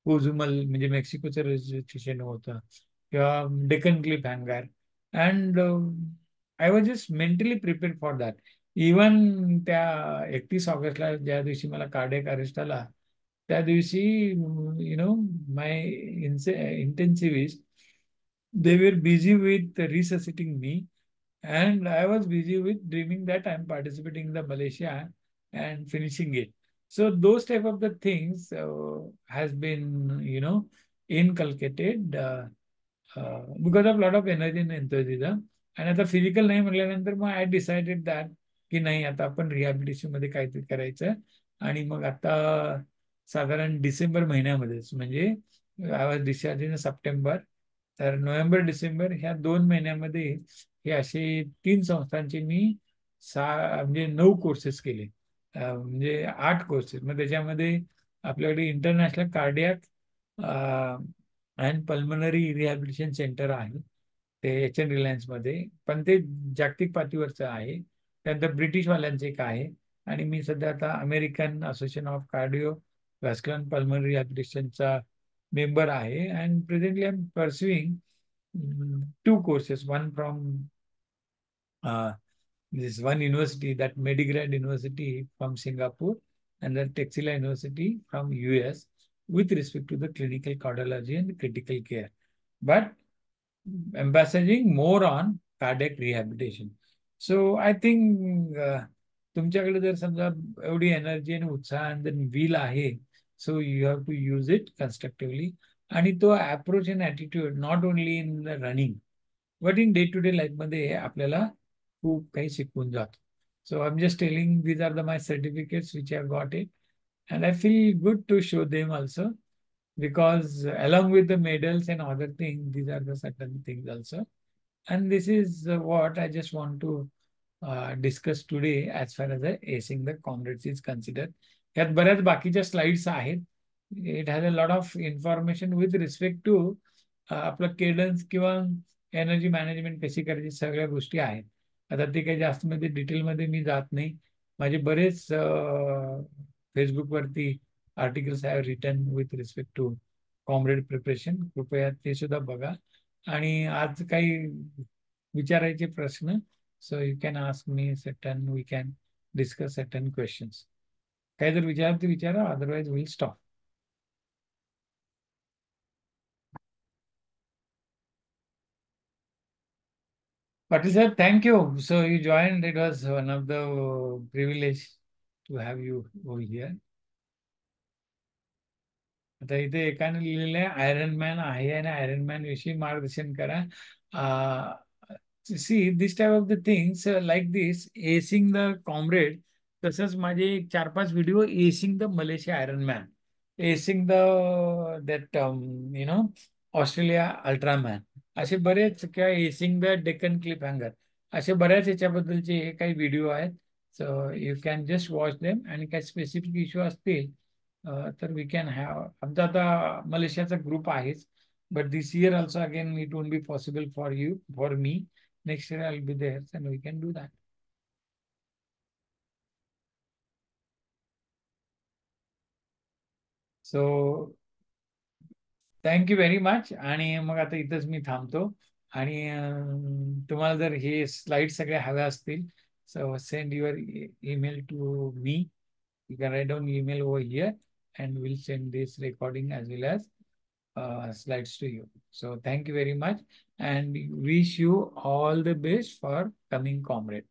कोझुमल म्हणजे मेक्सिकोचं रजिस्ट्रेशन होतं, किंवा Deccan Cliffhanger. And I was just mentally prepared for that. Even त्या 31 ऑगस्टला ज्या दिवशी मला कार्डियक अरेस्ट आला त्या दिवशी my intensivists, they were busy with resuscitating me, and I was busy with dreaming that I'm participating in the Malaysia and finishing it. So those type of the things has been inculcated because of lot of energy and enthusiasm. आणि आता physical नाही म्हटल्यानंतर मग I decided that की नाही, आता आपण rehabilitation मध्ये काहीतरी करायचं. आणि मग आता साधारण डिसेंबर महिन्यामध्येच, म्हणजे I was discharge in September, तर नोव्हेंबर-डिसेंबर ह्या 2 महिन्यामध्ये हे असे 3 संस्थांचे मी म्हणजे 9 कोर्सेस केले. म्हणजे 8 कोर्सेस. मग त्याच्यामध्ये आपल्याकडे international cardiac and pulmonary rehabilitation centre आहे. ते एच.एन. रिलायन्समध्ये, पण ते जागतिक पातळीवरचं आहे. त्यानंतर ब्रिटिशवाल्यांचं एक आहे. आणि मी सध्या आता American Association of cardiovascular pulmonary रिहॅबिलिटेशनचा मेंबर आहे. And presently I am pursuing 2 courses, one from this one university, that Medigrad University from Singapore, and then Texila University from US, with respect to the clinical cardiology and critical care, but emphasizing more on cardiac rehabilitation. So I think तुमच्याकडे जर समजा एवढी energy आणि उत्साह आणि will आहे, so you have to use it constructively. आणि तो approach and attitude not only in the running but in day to day लाईफमध्ये आपल्याला खूप काही शिकवून जातो. So I am just telling these are the my certificates which I got it, and I feel good to show them also, because along with the medals and other things, these are the certain things also. And this is what I just want to discuss today as far as the acing the comrades is considered. यात बऱ्याच बाकीच्या slides आहेत. It has a lot of information with respect to आपलं cadence किंवा energy management कशी करायची, सगळ्या गोष्टी आहेत. आता ते काही जास्त मध्ये डिटेलमध्ये मी जात नाही. माझे बरेच फेसबुकवरती articles have written with respect to Comrade preparation. कृपया ते सुद्धा बघा. आणि आज काही विचारायचे प्रश्न, so you can ask me certain, we can discuss certain questions. काही जर विचार ते विचारा, otherwise will stop. Patil sir, thank you. So you joined. It was one of the privilege to have you over here. आता इथे एकाने लिहिलेलं आहे आयरन मॅन आहे आणि आयरन मॅन विषयी मार्गदर्शन करा. See this type of the things like this acing the Comrade. तसंच माझे 4-5 video acing the Malaysia iron man, acing the that Australia ultraman, असे बरेच, किंवा acing the Deccan Cliffhanger, असे बऱ्याच याच्याबद्दलचे हे काही व्हिडिओ आहेत. So you can just watch them. आणि काही स्पेसिफिक इश्यू असतील तर वी कॅन हॅव. आमचा आता मलेशियाचा ग्रुप आहेच, but this year also again it won't be possible for you, for me. Next year I will be there and we can do that. So thank you very much. आणि मग आता इथंच मी थांबतो. आणि तुम्हाला जर हे स्लाइड सगळ्या हव्या असतील, so send your email to me. You can write down email over here and we'll send this recording as well as slides to you. So thank you very much and wish you all the best for coming comrade.